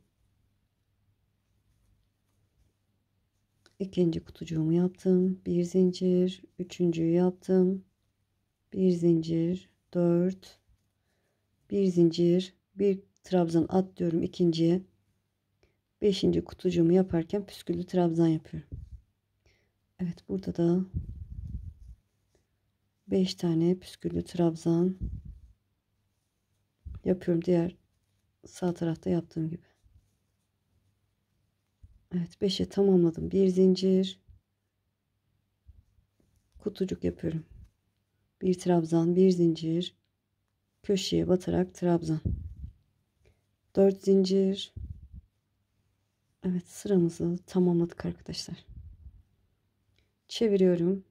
İkinci kutucuğumu yaptım, bir zincir, üçüncüyü yaptım, bir zincir, 4, bir zincir, bir trabzan atlıyorum ikinciye, 5. kutucuğumu yaparken püsküllü trabzan yapıyorum. Evet, burada da 5 tane püsküllü trabzan yapıyorum, diğer sağ tarafta yaptığım gibi. Evet, 5'e tamamladım, bir zincir, kutucuk yapıyorum, bir trabzan, bir zincir, köşeye batarak trabzan, 4 zincir. Evet, sıramızı tamamladık arkadaşlar. Çeviriyorum.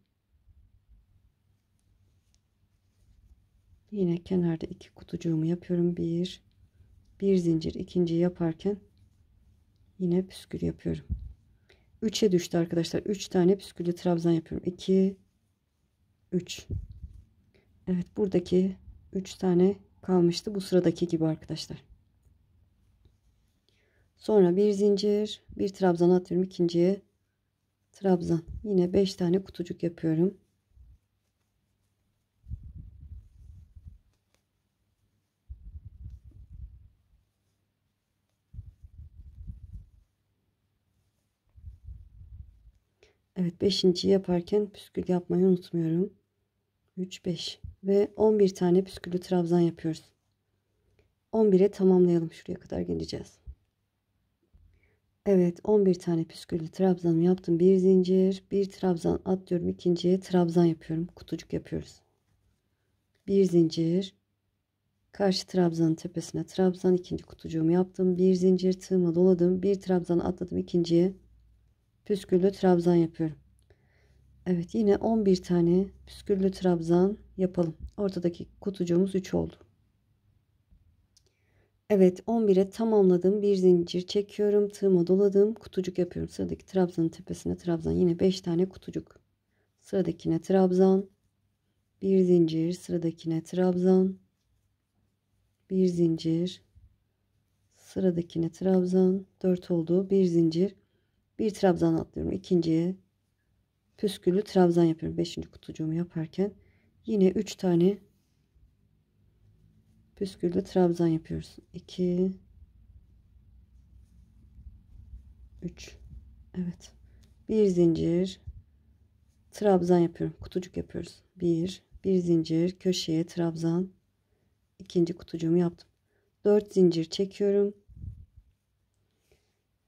Yine kenarda 2 kutucuğumu yapıyorum. Bir zincir, ikinciyi yaparken yine püskül yapıyorum. 3'e düştü arkadaşlar. 3 tane püsküllü trabzan yapıyorum. 2 3. Evet, buradaki 3 tane kalmıştı. Bu sıradaki gibi arkadaşlar. Sonra bir zincir, bir trabzan atıyorum ikinciye, trabzan. Yine 5 tane kutucuk yapıyorum. Evet, 5.'yi yaparken püskül yapmayı unutmuyorum. 3 5 ve 11 tane püsküllü trabzan yapıyoruz. 11'e tamamlayalım, şuraya kadar geleceğiz. Evet, 11 tane püsküllü trabzanımı yaptım. Bir zincir, bir trabzan atlıyorum ikinciye, trabzan yapıyorum. Kutucuk yapıyoruz. Bir zincir, karşı trabzanın tepesine trabzan, ikinci kutucuğumu yaptım. Bir zincir, tığıma doladım. Bir trabzan atladım ikinciye, püsküllü trabzan yapıyorum. Evet, yine 11 tane püsküllü trabzan yapalım. Ortadaki kutucuğumuz 3 oldu. Evet, 11'e tamamladım. Bir zincir çekiyorum, tığıma doladım, kutucuk yapıyorum. Sıradaki trabzanın tepesine trabzan, yine 5 tane kutucuk. Sıradakine trabzan, bir zincir, sıradakine trabzan, bir zincir, sıradakine trabzan, 4 oldu. Bir zincir, bir trabzan atlıyorum ikinciye, püsküllü trabzan yapıyorum. 5. kutucuğumu yaparken yine 3 tane püsküllü trabzan yapıyoruz. 2 3. Evet, bir zincir, trabzan yapıyorum, kutucuk yapıyoruz. Bir zincir, köşeye trabzan, ikinci kutucuğumu yaptım. 4 zincir çekiyorum,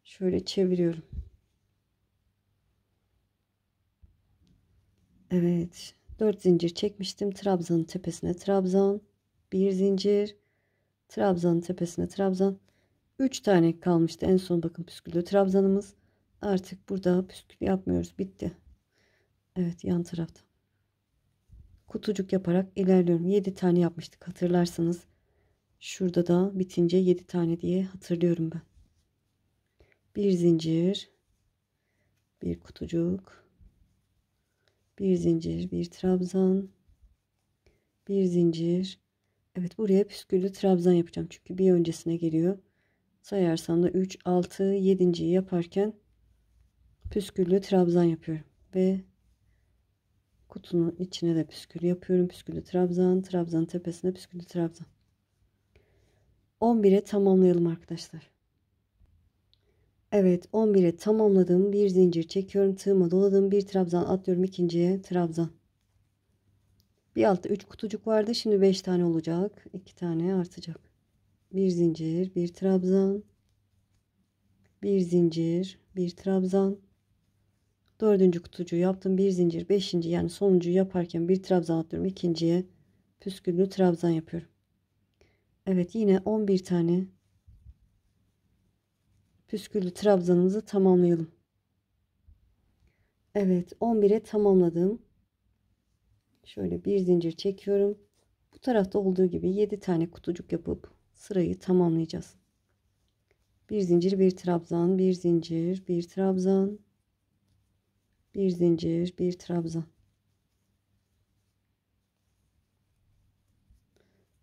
şöyle çeviriyorum. Evet, 4 zincir çekmiştim, trabzanın tepesine trabzan, bir zincir, trabzanın tepesine trabzan. 3 tane kalmıştı en son, bakın püsküllü trabzanımız. Artık burada püskül yapmıyoruz, bitti. Evet, yan tarafta kutucuk yaparak ilerliyorum. 7 tane yapmıştık hatırlarsanız. Şurada da bitince 7 tane diye hatırlıyorum ben. Bir zincir, bir kutucuk, bir zincir, bir trabzan, bir zincir. Evet, buraya püsküllü trabzan yapacağım. Çünkü bir öncesine geliyor. Sayarsam da 3, 6, 7.'yi yaparken püsküllü trabzan yapıyorum. Ve Kutunun içine de püskül yapıyorum. Püsküllü trabzan, trabzanın tepesine püsküllü trabzan. 11'e tamamlayalım arkadaşlar. Evet, 11'e tamamladım. Bir zincir çekiyorum. Tığıma doladım. Bir trabzan atlıyorum. İkinciye trabzan. Bir altta 3 kutucuk vardı. Şimdi 5 tane olacak. 2 tane artacak. Bir zincir, bir trabzan. Bir zincir, bir trabzan. Dördüncü kutucuğu yaptım. Bir zincir, beşinci yani sonuncuyu yaparken bir trabzan atlıyorum. İkinciye püsküllü trabzan yapıyorum. Evet, yine 11 tane püsküllü trabzanımızı tamamlayalım. Evet, 11'e tamamladım. Şöyle bir zincir çekiyorum. Bu tarafta olduğu gibi 7 tane kutucuk yapıp sırayı tamamlayacağız. Bir zincir, bir trabzan, bir zincir, bir trabzan, bir zincir, bir trabzan.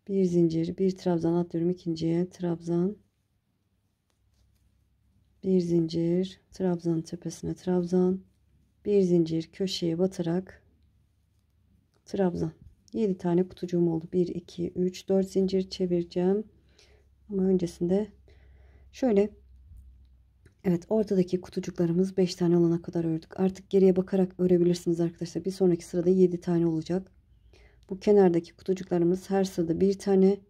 Bir zincir, bir trabzan atlıyorum. İkinciye trabzan. Bir zincir, trabzanın tepesine trabzan. Bir zincir köşeye batarak trabzan. 7 tane kutucuğum oldu. 1, 2, 3, 4 zincir çevireceğim. Ama öncesinde şöyle, evet, ortadaki kutucuklarımız 5 tane olana kadar ördük. Artık geriye bakarak örebilirsiniz arkadaşlar. Bir sonraki sırada 7 tane olacak. Bu kenardaki kutucuklarımız her sırada bir tane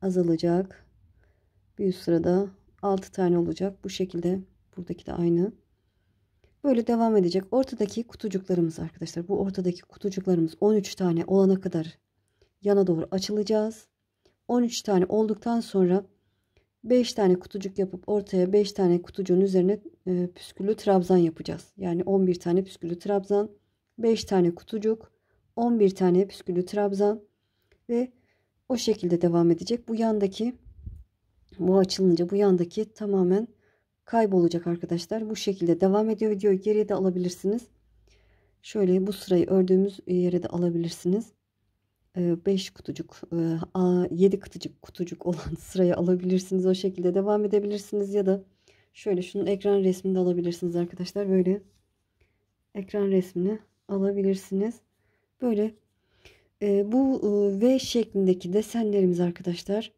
azalacak. Bir üst sırada 6 tane olacak. Bu şekilde buradaki de aynı. Böyle devam edecek. Ortadaki kutucuklarımız arkadaşlar. Bu ortadaki kutucuklarımız 13 tane olana kadar yana doğru açılacağız. 13 tane olduktan sonra 5 tane kutucuk yapıp ortaya 5 tane kutucuğun üzerine püsküllü trabzan yapacağız. Yani 11 tane püsküllü trabzan, 5 tane kutucuk, 11 tane püsküllü trabzan ve o şekilde devam edecek. Bu açılınca bu yandaki tamamen kaybolacak arkadaşlar. Bu şekilde devam ediyor. Videoyu geriye de alabilirsiniz. Şöyle bu sırayı ördüğümüz yere de alabilirsiniz. 5 kutucuk, 7 kutucuk olan sırayı alabilirsiniz. O şekilde devam edebilirsiniz ya da şöyle şunun ekran resmini de alabilirsiniz arkadaşlar. Böyle ekran resmini alabilirsiniz. Böyle bu V şeklindeki desenlerimiz arkadaşlar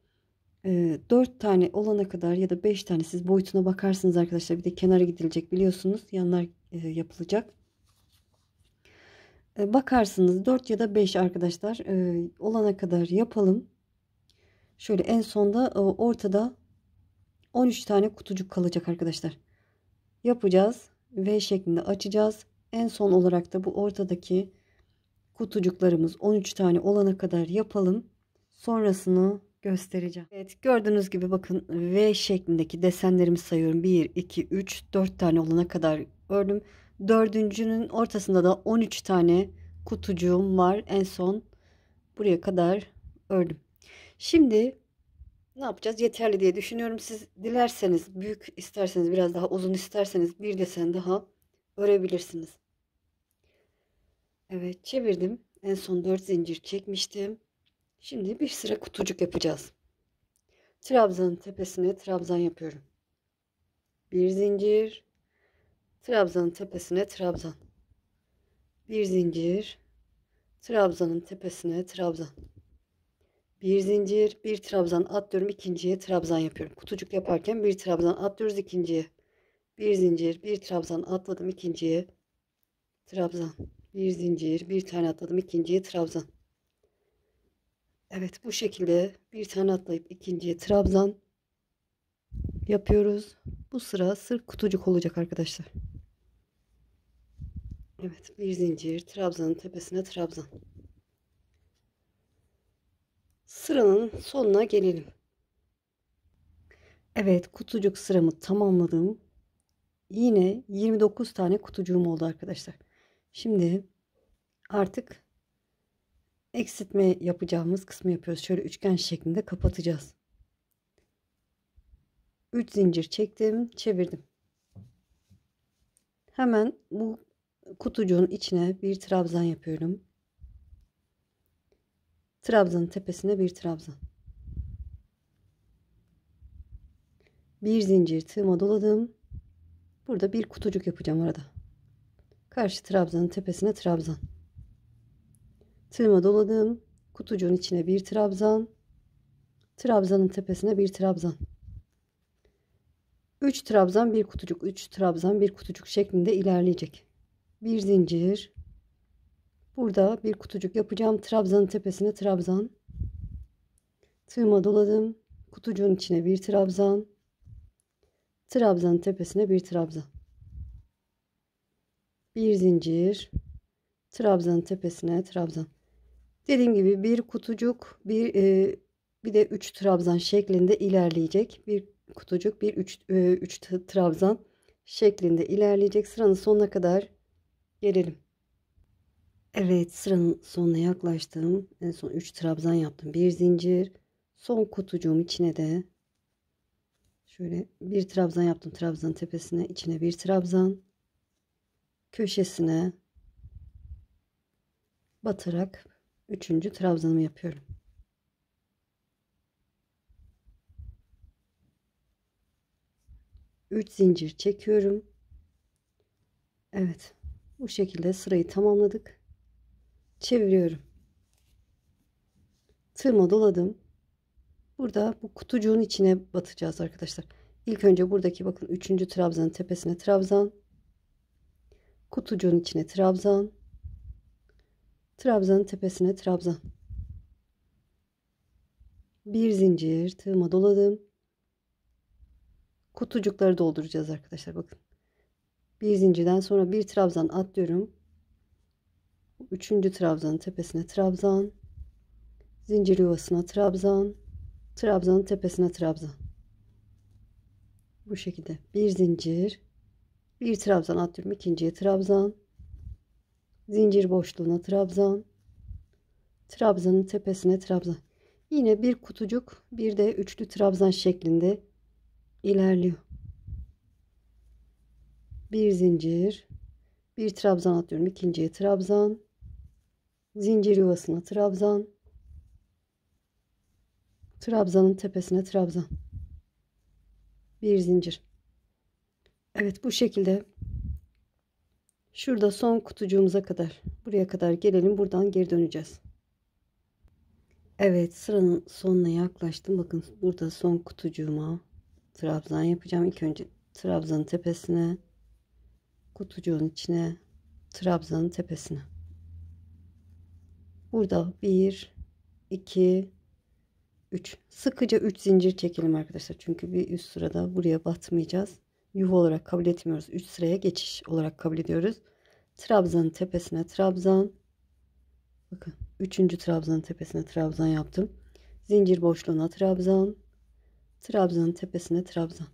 4 tane olana kadar ya da 5 tane, siz boyutuna bakarsınız arkadaşlar. Bir de kenara gidilecek biliyorsunuz. Yanlar yapılacak. Bakarsınız 4 ya da 5 arkadaşlar olana kadar yapalım. Şöyle en sonda ortada 13 tane kutucuk kalacak arkadaşlar. Yapacağız. V şeklinde açacağız. En son olarak da bu ortadaki kutucuklarımız 13 tane olana kadar yapalım. Sonrasını göstereceğim. Evet, gördüğünüz gibi bakın V şeklindeki desenlerimi sayıyorum. 1, 2, 3, 4 tane olana kadar ördüm. Dördüncünün ortasında da 13 tane kutucuğum var. En son buraya kadar ördüm. Şimdi ne yapacağız? Yeterli diye düşünüyorum. Siz dilerseniz büyük, isterseniz biraz daha uzun, isterseniz bir desen daha örebilirsiniz. Evet, çevirdim. En son 4 zincir çekmiştim. Şimdi bir sıra kutucuk yapacağız. Trabzanın tepesine trabzan yapıyorum. Bir zincir, trabzanın tepesine trabzan. Bir zincir, trabzanın tepesine trabzan. Bir zincir, bir trabzan atlıyorum, ikinciye trabzan yapıyorum. Kutucuk yaparken bir trabzan atlıyoruz, ikinciye. Bir zincir, bir trabzan atladım, ikinciye trabzan. Bir zincir, bir tane atladım, ikinciye trabzan. Evet, bu şekilde bir tane atlayıp ikinciye trabzan yapıyoruz. Bu sıra sırf kutucuk olacak arkadaşlar. Evet, bir zincir, trabzanın tepesine trabzan. Sıranın sonuna gelelim. Evet, kutucuk sıramı tamamladım. Yine 29 tane kutucuğum oldu arkadaşlar. Şimdi artık eksiltme yapacağımız kısmı yapıyoruz. Şöyle üçgen şeklinde kapatacağız. 3 zincir çektim, çevirdim. Hemen bu kutucuğun içine bir trabzan yapıyorum. Trabzanın tepesine bir trabzan. Bir zincir tığıma doladım. Burada bir kutucuk yapacağım arada. Karşı trabzanın tepesine trabzan. Tığıma doladım. Kutucuğun içine bir trabzan. Trabzanın tepesine bir trabzan. 3 trabzan bir kutucuk, 3 trabzan bir kutucuk şeklinde ilerleyecek. Bir zincir. Burada bir kutucuk yapacağım. Trabzanın tepesine trabzan. Tığıma doladım. Kutucuğun içine bir trabzan. Trabzanın tepesine bir trabzan. Bir zincir. Trabzanın tepesine trabzan. Dediğim gibi bir kutucuk, bir de 3 trabzan şeklinde ilerleyecek. Bir kutucuk, bir 3 trabzan şeklinde ilerleyecek. Sıranın sonuna kadar gelelim. Evet, sıranın sonuna yaklaştım. En son 3 trabzan yaptım. Bir zincir. Son kutucuğum içine de şöyle bir trabzan yaptım. Trabzanın tepesine, içine bir trabzan. Köşesine batarak 3. trabzanımı yapıyorum. Üç zincir çekiyorum. Evet. Bu şekilde sırayı tamamladık. Çeviriyorum. Tığıma doladım. Burada bu kutucuğun içine batacağız arkadaşlar. İlk önce buradaki bakın 3. trabzanın tepesine trabzan. Kutucuğun içine trabzan. Trabzanın tepesine trabzan. Bir zincir tığıma doladım. Kutucukları dolduracağız arkadaşlar bakın. Bir zincirden sonra bir trabzan atlıyorum. 3. trabzanın tepesine trabzan. Zincir yuvasına trabzan. Trabzanın tepesine trabzan. Bu şekilde bir zincir, bir trabzan atlıyorum, ikinciye trabzan, zincir boşluğuna trabzan, trabzanın tepesine trabzan. Yine bir kutucuk, bir de üçlü trabzan şeklinde ilerliyor. Bir zincir, bir trabzan atlıyorum, ikinciye trabzan, zincir yuvasına trabzan, trabzanın tepesine trabzan. Bir zincir. Evet, bu şekilde şurada son kutucuğumuza kadar, buraya kadar gelelim, buradan geri döneceğiz. Evet, sıranın sonuna yaklaştım. Bakın burada son kutucuğuma trabzan yapacağım. İlk önce trabzanın tepesine, kutucuğun içine, trabzanın tepesine. Burada 1 2 3 sıkıca 3 zincir çekelim arkadaşlar. Çünkü bir üst sırada buraya batmayacağız. Yuva olarak kabul etmiyoruz. 3 sıraya geçiş olarak kabul ediyoruz. Trabzanın tepesine trabzan. Bakın 3. trabzanın tepesine trabzan yaptım. Zincir boşluğuna trabzan. Trabzanın tepesine trabzan.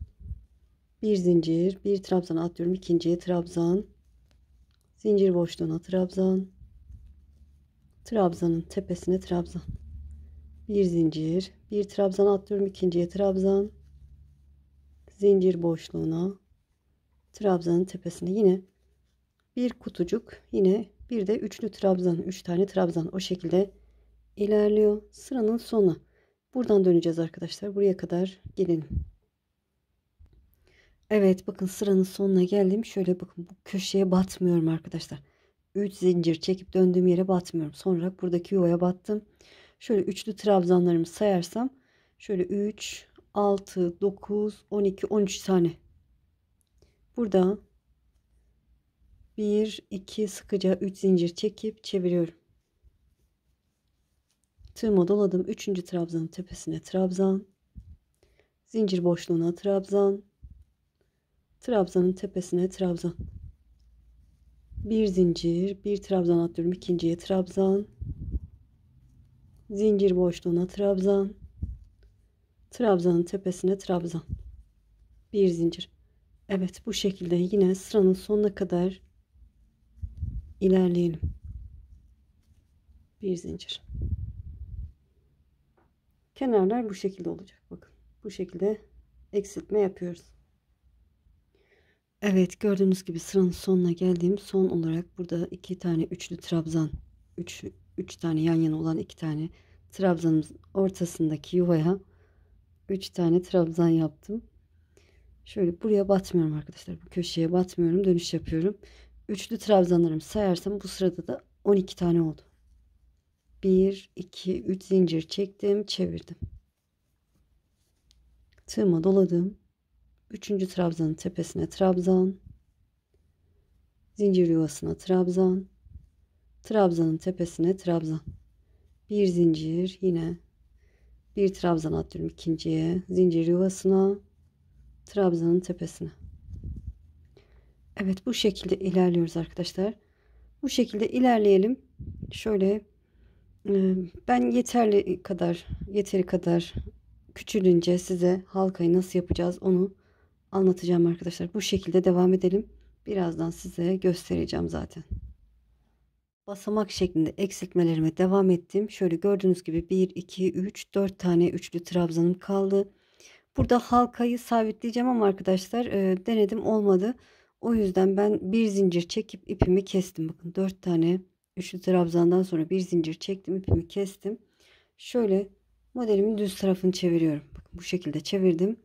Bir zincir, bir trabzan atlıyorum, ikinciye trabzan. Zincir boşluğuna trabzan. Trabzanın tepesine trabzan. Bir zincir, bir trabzan atlıyorum, ikinciye trabzan. Zincir boşluğuna, trabzanın tepesine yine bir kutucuk, yine bir de üçlü trabzan, 3 tane trabzan o şekilde ilerliyor. Sıranın sonu. Buradan döneceğiz arkadaşlar. Buraya kadar gelelim. Evet, bakın sıranın sonuna geldim. Şöyle bakın, bu köşeye batmıyorum arkadaşlar. 3 zincir çekip döndüğüm yere batmıyorum. Sonra buradaki yuvaya battım. Şöyle üçlü trabzanlarımı sayarsam şöyle 3 6 9 12 13 tane. Burada 1 2 sıkıca 3 zincir çekip çeviriyorum. Tığıma doladım. 3. trabzanın tepesine trabzan. Zincir boşluğuna trabzan. Trabzanın tepesine trabzan. Bir zincir, bir trabzan atlıyorum, ikinciye trabzan. Zincir boşluğuna trabzan. Trabzanın tepesine trabzan. Bir zincir. Evet, bu şekilde yine sıranın sonuna kadar ilerleyelim. Bir zincir. Kenarlar bu şekilde olacak. Bakın, bu şekilde eksiltme yapıyoruz. Evet, gördüğünüz gibi sıranın sonuna geldiğim son olarak burada 2 tane üçlü trabzan, 3 tane yan yana olan 2 tane trabzanımızın ortasındaki yuvaya 3 tane trabzan yaptım. Şöyle buraya batmıyorum arkadaşlar. Bu köşeye batmıyorum. Dönüş yapıyorum. Üçlü trabzanlarımı sayarsam bu sırada da 12 tane oldu. 1 2 3 zincir çektim, çevirdim. Tığıma doladım. 3. trabzanın tepesine trabzan, zincir yuvasına trabzan, trabzanın tepesine trabzan. Bir zincir, yine bir trabzan atlıyorum ikinciye, zincir yuvasına, trabzanın tepesine. Evet, bu şekilde ilerliyoruz arkadaşlar. Bu şekilde ilerleyelim. Şöyle ben yeteri kadar küçülünce size halkayı nasıl yapacağız onu anlatacağım arkadaşlar. Bu şekilde devam edelim. Birazdan size göstereceğim zaten. Basamak şeklinde eksiltmelerime devam ettim. Şöyle gördüğünüz gibi 1 2 3 4 tane üçlü trabzanım kaldı. Burada halkayı sabitleyeceğim ama arkadaşlar denedim, olmadı. O yüzden ben bir zincir çekip ipimi kestim. Bakın 4 tane üçlü trabzandan sonra bir zincir çektim, ipimi kestim. Şöyle modelimin düz tarafını çeviriyorum. Bakın bu şekilde çevirdim.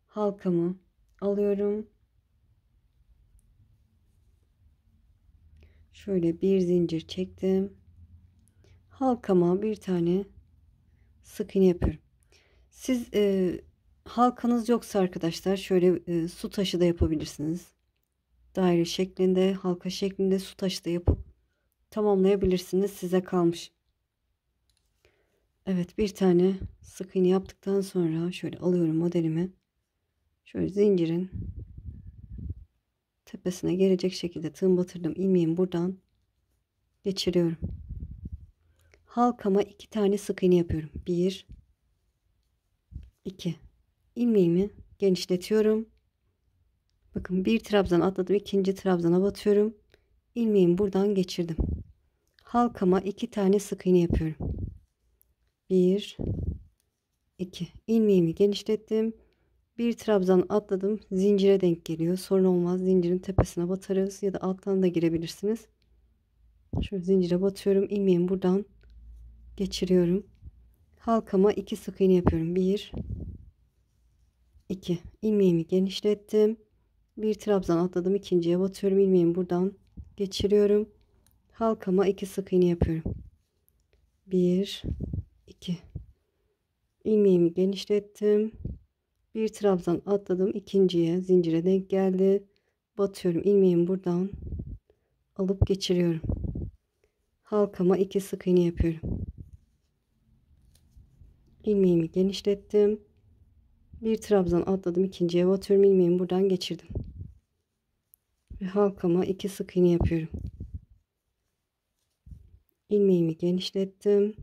Halkamı alıyorum. Şöyle bir zincir çektim. Halkama bir tane sık iğne yapıyorum. Siz halkanız yoksa arkadaşlar şöyle su taşı da yapabilirsiniz. Daire şeklinde, halka şeklinde su taşı da yapıp tamamlayabilirsiniz. Size kalmış. Evet, bir tane sık iğne yaptıktan sonra şöyle alıyorum modelimi. Şöyle zincirin tepesine gelecek şekilde tığım batırdım. İlmeğimi buradan geçiriyorum. Halkama 2 tane sık iğne yapıyorum. 1 2. İlmeğimi genişletiyorum. Bakın bir trabzan atladım, ikinci trabzana batıyorum. İlmeğimi buradan geçirdim. Halkama 2 tane sık iğne yapıyorum. 1 2. İlmeğimi genişlettim. Bir trabzan atladım, zincire denk geliyor. Sorun olmaz. Zincirin tepesine batarız ya da alttan da girebilirsiniz. Şöyle zincire batıyorum. İlmeğimi buradan geçiriyorum. Halkama 2 sık iğne yapıyorum. 1 2. İlmeğimi genişlettim. Bir trabzan atladım, ikinciye batıyorum. İlmeğimi buradan geçiriyorum. Halkama 2 sık iğne yapıyorum. 1 2. İlmeğimi genişlettim. Bir trabzan atladım, ikinciye zincire denk geldi. Batıyorum, ilmeğimi buradan alıp geçiriyorum. Halkama 2 sık iğne yapıyorum. İlmeğimi genişlettim. Bir trabzan atladım, ikinciye batıyorum, ilmeğimi buradan geçirdim. Ve halkama 2 sık iğne yapıyorum. İlmeğimi genişlettim.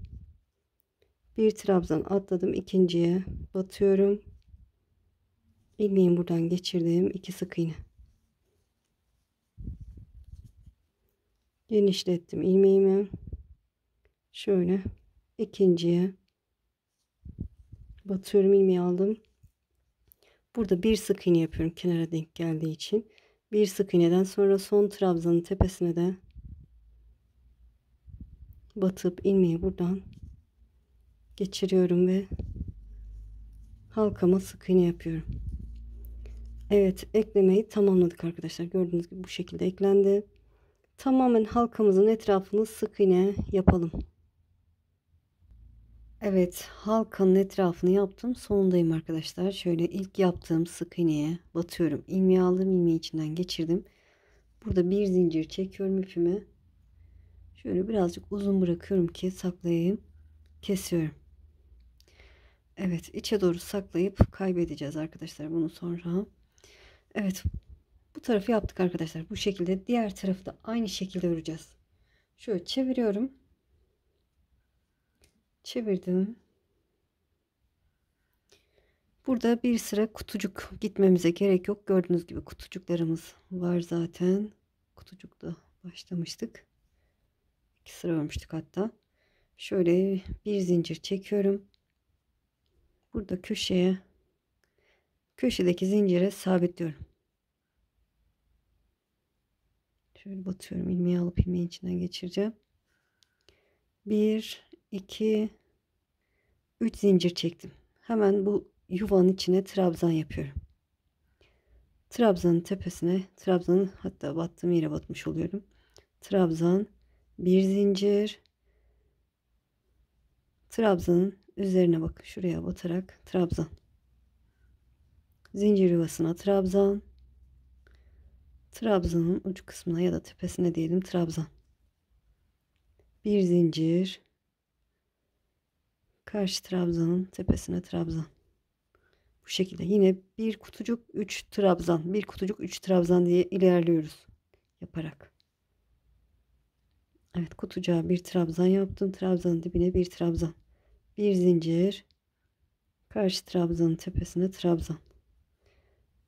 Bir trabzan atladım, ikinciye batıyorum. İlmeğimi buradan geçirdim, 2 sık iğne. Genişlettim ilmeğimi. Şöyle ikinciye batıyorum, ilmeği aldım. Burada bir sık iğne yapıyorum kenara denk geldiği için. Bir sık iğneden sonra son trabzanın tepesine de batıp ilmeği buradan geçiriyorum ve halkama sık iğne yapıyorum. Evet, eklemeyi tamamladık arkadaşlar. Gördüğünüz gibi bu şekilde eklendi. Tamamen halkamızın etrafını sık iğne yapalım. Evet, halkanın etrafını yaptım. Sonundayım arkadaşlar. Şöyle ilk yaptığım sık iğneye batıyorum. İlmeği aldım, ilmeği içinden geçirdim. Burada bir zincir çekiyorum ipimi. Şöyle birazcık uzun bırakıyorum ki saklayayım. Kesiyorum. Evet, içe doğru saklayıp kaybedeceğiz arkadaşlar bunu sonra. Evet, bu tarafı yaptık arkadaşlar. Bu şekilde diğer tarafı da aynı şekilde öreceğiz. Şöyle çeviriyorum. Çevirdim. Burada bir sıra kutucuk gitmemize gerek yok. Gördüğünüz gibi kutucuklarımız var zaten. Kutucukta başlamıştık. 2 sıra örmüştük hatta. Şöyle bir zincir çekiyorum. Burada köşedeki zincire sabitliyorum. Şöyle batıyorum, ilmeği alıp ilmeğin içinden geçireceğim. 1 2 3 zincir çektim. Hemen bu yuvanın içine trabzan yapıyorum. Trabzanın tepesine, trabzanın hatta battığım yere batmış oluyorum. Trabzan, bir zincir, Trabzanın üzerine bakın, şuraya batarak trabzan. Zincir yuvasına trabzan. Trabzanın uç kısmına ya da tepesine diyelim trabzan. Bir zincir. Karşı trabzanın tepesine trabzan. Bu şekilde yine bir kutucuk 3 trabzan, bir kutucuk 3 trabzan diye ilerliyoruz yaparak. Evet, kutucuğa bir trabzan yaptım. Trabzanın dibine bir trabzan. Bir zincir. Karşı trabzanın tepesine trabzan.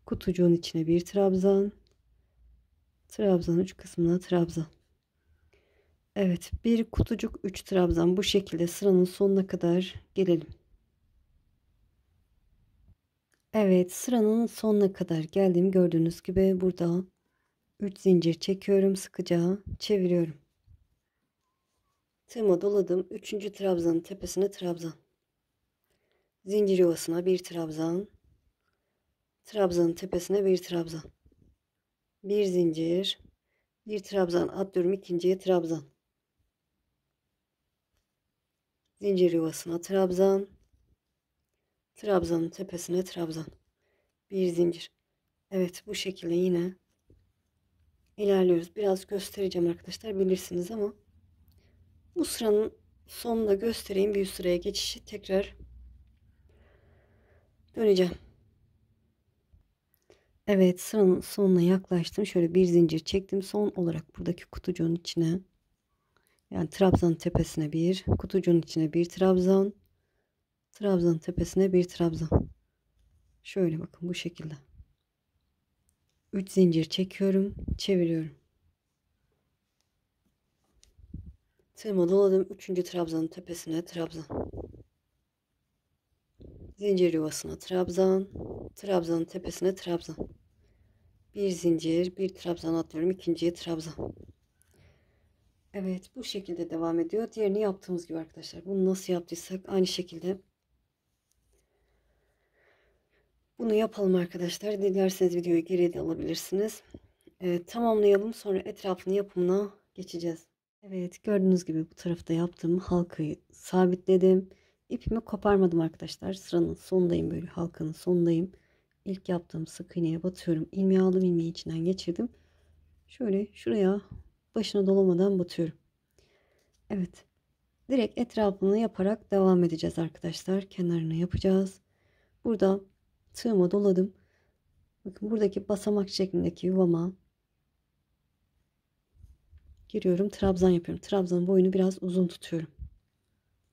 Kutucuğun içine bir trabzan. Trabzanın uç kısmına trabzan. Evet, bir kutucuk 3 trabzan, bu şekilde sıranın sonuna kadar gelelim. Evet, sıranın sonuna kadar geldim. Gördüğünüz gibi burada 3 zincir çekiyorum, sıkıca çeviriyorum. Tığıma doladım. 3. trabzanın tepesine trabzan. Zincir yuvasına bir trabzan. Trabzanın tepesine bir trabzan. Bir zincir. Bir trabzan atlıyorum, ikinciye trabzan. Zincir yuvasına trabzan. Trabzanın tepesine trabzan. Bir zincir. Evet, bu şekilde yine ilerliyoruz. Biraz göstereceğim arkadaşlar, bilirsiniz ama bu sıranın sonunda göstereyim. Bir üst sıraya geçişi tekrar döneceğim. Evet, sıranın sonuna yaklaştım. Şöyle bir zincir çektim. Son olarak buradaki kutucuğun içine, yani trabzanın tepesine bir, kutucuğun içine bir trabzan, trabzanın tepesine bir trabzan. Şöyle bakın, bu şekilde. 3 zincir çekiyorum, çeviriyorum. Tığıma doladım. 3. trabzanın tepesine trabzan. Zincir yuvasına trabzan. Trabzanın tepesine trabzan. Bir zincir, bir trabzan atlıyorum, ikinciye trabzan. Evet, bu şekilde devam ediyor. Diğerini yaptığımız gibi arkadaşlar. Bunu nasıl yaptıysak aynı şekilde bunu yapalım arkadaşlar. Dilerseniz videoyu geriye de alabilirsiniz. Tamamlayalım, sonra etrafını yapımına geçeceğiz. Evet, gördüğünüz gibi bu tarafta yaptığım halkayı sabitledim. İpimi koparmadım arkadaşlar. Sıranın sonundayım, böyle halkanın sonundayım. İlk yaptığım sık iğneye batıyorum. İlmeği aldım, ilmeği içinden geçirdim. Şöyle şuraya başına dolamadan batıyorum. Evet. Direkt etrafını yaparak devam edeceğiz arkadaşlar. Kenarını yapacağız. Burada tığıma doladım. Bakın, buradaki basamak şeklindeki yuvama giriyorum. Trabzan yapıyorum. Trabzanın boyunu biraz uzun tutuyorum.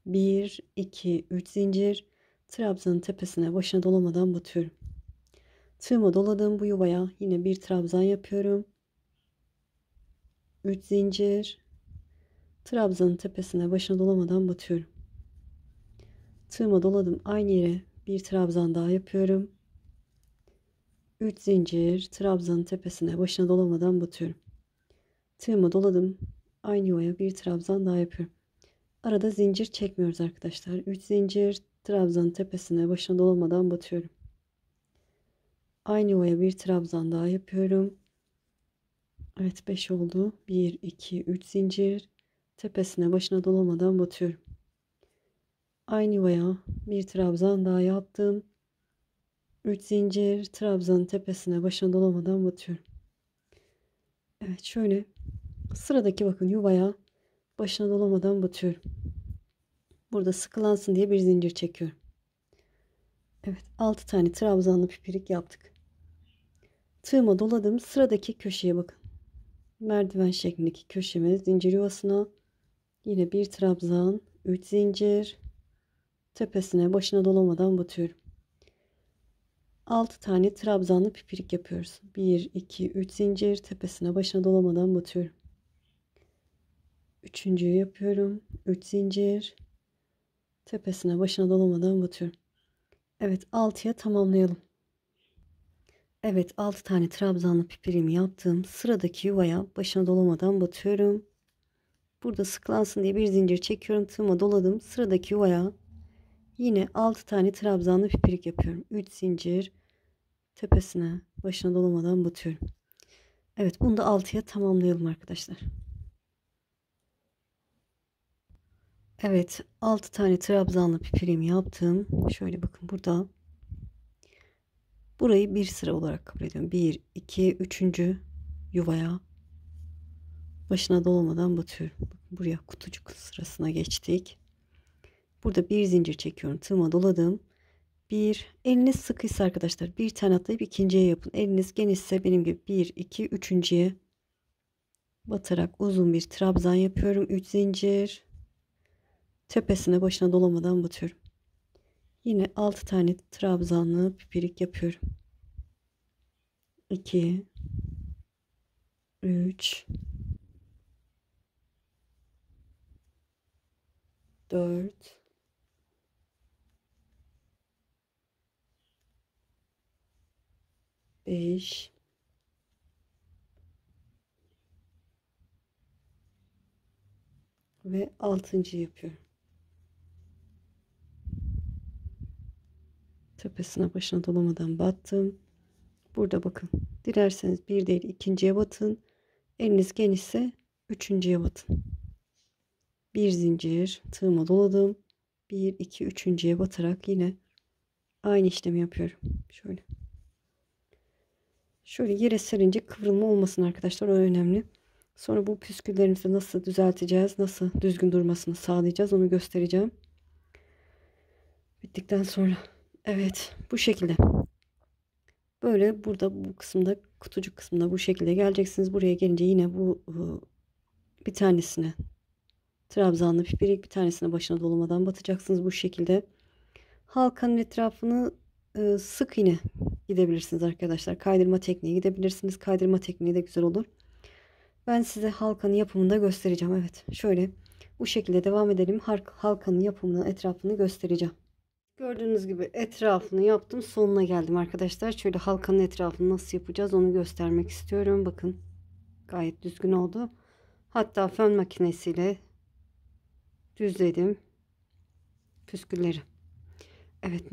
1, 2, 3 zincir. Trabzanın tepesine başına dolamadan batıyorum. Tığıma doladığım bu yuvaya yine bir trabzan yapıyorum. 3 zincir. Trabzanın tepesine başına dolamadan batıyorum. Tığıma doladım. Aynı yere bir trabzan daha yapıyorum. 3 zincir. Trabzanın tepesine başına dolamadan batıyorum. Tığıma doladım. Aynı yuvaya bir trabzan daha yapıyorum. Arada zincir çekmiyoruz arkadaşlar. 3 zincir. Trabzanın tepesine başına dolamadan batıyorum. Aynı yuvaya bir trabzan daha yapıyorum. Evet, 5 oldu. 1, 2, 3 zincir. Tepesine başına dolamadan batıyorum. Aynı yuvaya bir trabzan daha yaptım. 3 zincir. Trabzanın tepesine başına dolamadan batıyorum. Evet, şöyle sıradaki bakın yuvaya başına dolamadan batıyorum. Burada sıkılansın diye bir zincir çekiyorum. Evet, 6 tane trabzanlı pipirik yaptık. Tığıma doladım. Sıradaki köşeye bakın. Merdiven şeklindeki köşeme, zincir yuvasına yine bir trabzan, 3 zincir, tepesine başına dolamadan batıyorum. 6 tane trabzanlı pipirik yapıyoruz. 1, 2, 3 zincir, tepesine başına dolamadan batıyorum. Üçüncüyü yapıyorum. 3 zincir, tepesine başına dolamadan batıyorum. Evet, 6'ya tamamlayalım. Evet, 6 tane trabzanlı pipirimi yaptım. Sıradaki yuvaya başına dolamadan batıyorum. Burada sıklansın diye bir zincir çekiyorum. Tığıma doladım. Sıradaki yuvaya yine 6 tane trabzanlı pipirik yapıyorum. 3 zincir, tepesine başına dolamadan batıyorum. Evet, bunu da 6'ya tamamlayalım arkadaşlar. Evet, 6 tane trabzanlı pipirimi yaptım. Şöyle bakın burada. Burayı bir sıra olarak kabul ediyorum. 1, 2, 3. yuvaya başına dolmadan batıyorum. Bakın buraya kutucuk sırasına geçtik. Burada bir zincir çekiyorum. Tığıma doladım. Eliniz sıkıysa arkadaşlar bir tane atlayıp ikinciye yapın. Eliniz genişse benim gibi 1, 2, üçüncüye batarak uzun bir trabzan yapıyorum. 3 zincir. Tepesine başına dolamadan batıyorum. Yine 6 tane trabzanlı pipirik yapıyorum. 2, 3, 4, 5 ve 6. yapıyorum. Tepesine başına dolamadan battım. Burada bakın. Dilerseniz bir değil ikinciye batın. Eliniz genişse üçüncüye batın. Bir zincir tığıma doladım. 1, 2, üçüncüye batarak yine aynı işlemi yapıyorum. Şöyle. Şöyle yere serince kıvrılma olmasın arkadaşlar. O önemli. Sonra bu püsküllerimizi nasıl düzelteceğiz, nasıl düzgün durmasını sağlayacağız onu göstereceğim. Bittikten sonra. Evet, bu şekilde. Böyle burada bu kısımda kutucuk kısmında bu şekilde geleceksiniz. Buraya gelince yine bu bir tanesine trabzanlı pipirik, bir tanesine başına dolamadan batacaksınız bu şekilde. Halkanın etrafını sık iğne gidebilirsiniz arkadaşlar. Kaydırma tekniği gidebilirsiniz. Kaydırma tekniği de güzel olur. Ben size halkanın yapımını da göstereceğim. Evet, şöyle bu şekilde devam edelim. Halkanın yapımını, etrafını göstereceğim. Gördüğünüz gibi etrafını yaptım. Sonuna geldim arkadaşlar. Şöyle halkanın etrafını nasıl yapacağız onu göstermek istiyorum. Bakın gayet düzgün oldu. Hatta fön makinesiyle düzledim püskülleri. Evet,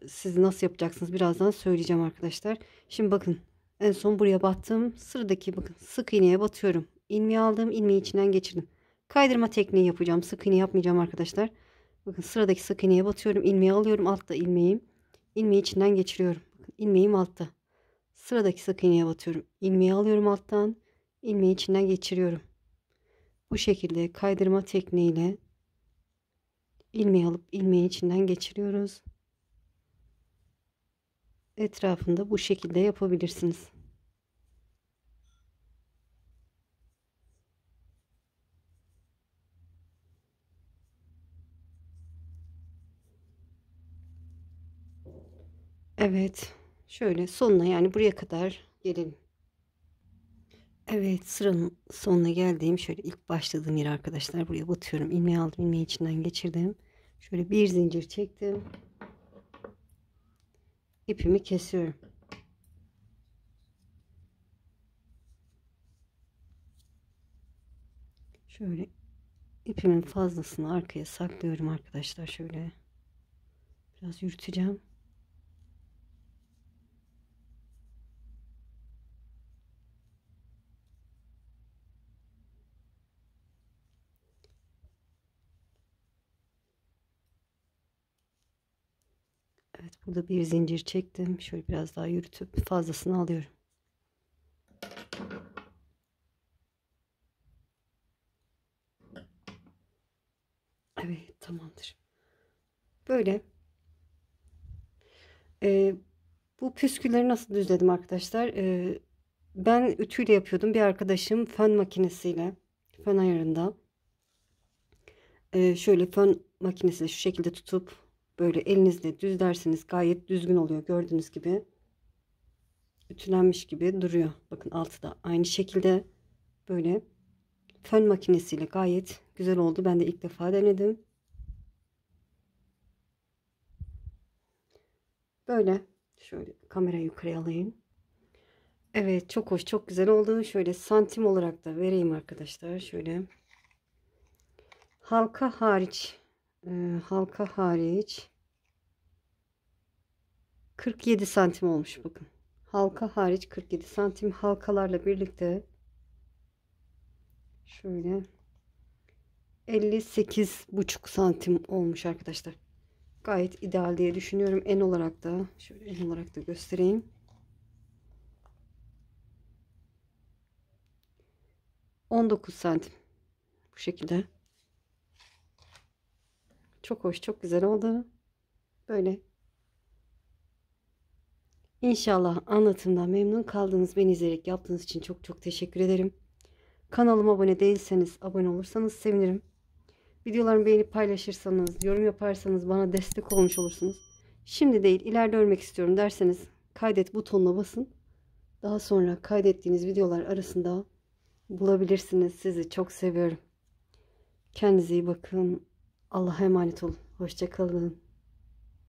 siz nasıl yapacaksınız birazdan söyleyeceğim arkadaşlar. Şimdi bakın en son buraya battım. Sıradaki bakın sık iğneye batıyorum. İlmeği aldım, ilmeği içinden geçirdim. Kaydırma tekniği yapacağım. Sık iğne yapmayacağım arkadaşlar. Bakın sıradaki sık iğneye batıyorum. İlmeği alıyorum. Altta ilmeğim. İlmeği içinden geçiriyorum. Bakın ilmeğim altta. Sıradaki sık iğneye batıyorum. İlmeği alıyorum alttan. İlmeği içinden geçiriyorum. Bu şekilde kaydırma tekniğiyle ilmeği alıp ilmeği içinden geçiriyoruz. Etrafında bu şekilde yapabilirsiniz. Evet. Şöyle sonuna yani buraya kadar gelelim. Evet, sıranın sonuna geldiğim şöyle ilk başladığım yer arkadaşlar. Buraya batıyorum. İlmeği aldım. İlmeği içinden geçirdim. Şöyle bir zincir çektim. İpimi kesiyorum. Şöyle ipimin fazlasını arkaya saklıyorum arkadaşlar. Şöyle biraz yürüteceğim. Evet, burada bir zincir çektim. Şöyle biraz daha yürütüp fazlasını alıyorum. Evet, tamamdır. Böyle e, bu püskülleri nasıl düzledim arkadaşlar? Ben ütüyle yapıyordum. Bir arkadaşım fön makinesiyle, fön ayarında şöyle fön makinesiyle şu şekilde tutup böyle elinizle düzlerseniz gayet düzgün oluyor. Gördüğünüz gibi ütülenmiş gibi duruyor. Bakın altı da aynı şekilde böyle fön makinesiyle gayet güzel oldu. Ben de ilk defa denedim. Böyle şöyle kamerayı yukarıya alayım. Evet, çok hoş, çok güzel oldu. Şöyle santim olarak da vereyim arkadaşlar. Şöyle halka hariç halka hariç 47 santim olmuş bakın. Halka hariç 47 santim, halkalarla birlikte şöyle 58,5 santim olmuş arkadaşlar. Gayet ideal diye düşünüyorum. En olarak da şöyle en olarak da göstereyim. 19 santim. Bu şekilde. Çok hoş, çok güzel oldu. Böyle. İnşallah anlatımdan memnun kaldınız. Beni izleyerek yaptığınız için çok çok teşekkür ederim. Kanalıma abone değilseniz abone olursanız sevinirim. Videolarımı beğenip paylaşırsanız, yorum yaparsanız bana destek olmuş olursunuz. Şimdi değil, ileride örmek istiyorum derseniz kaydet butonuna basın. Daha sonra kaydettiğiniz videolar arasında bulabilirsiniz. Sizi çok seviyorum. Kendinize iyi bakın. Allah'a emanet olun. Hoşça kalın.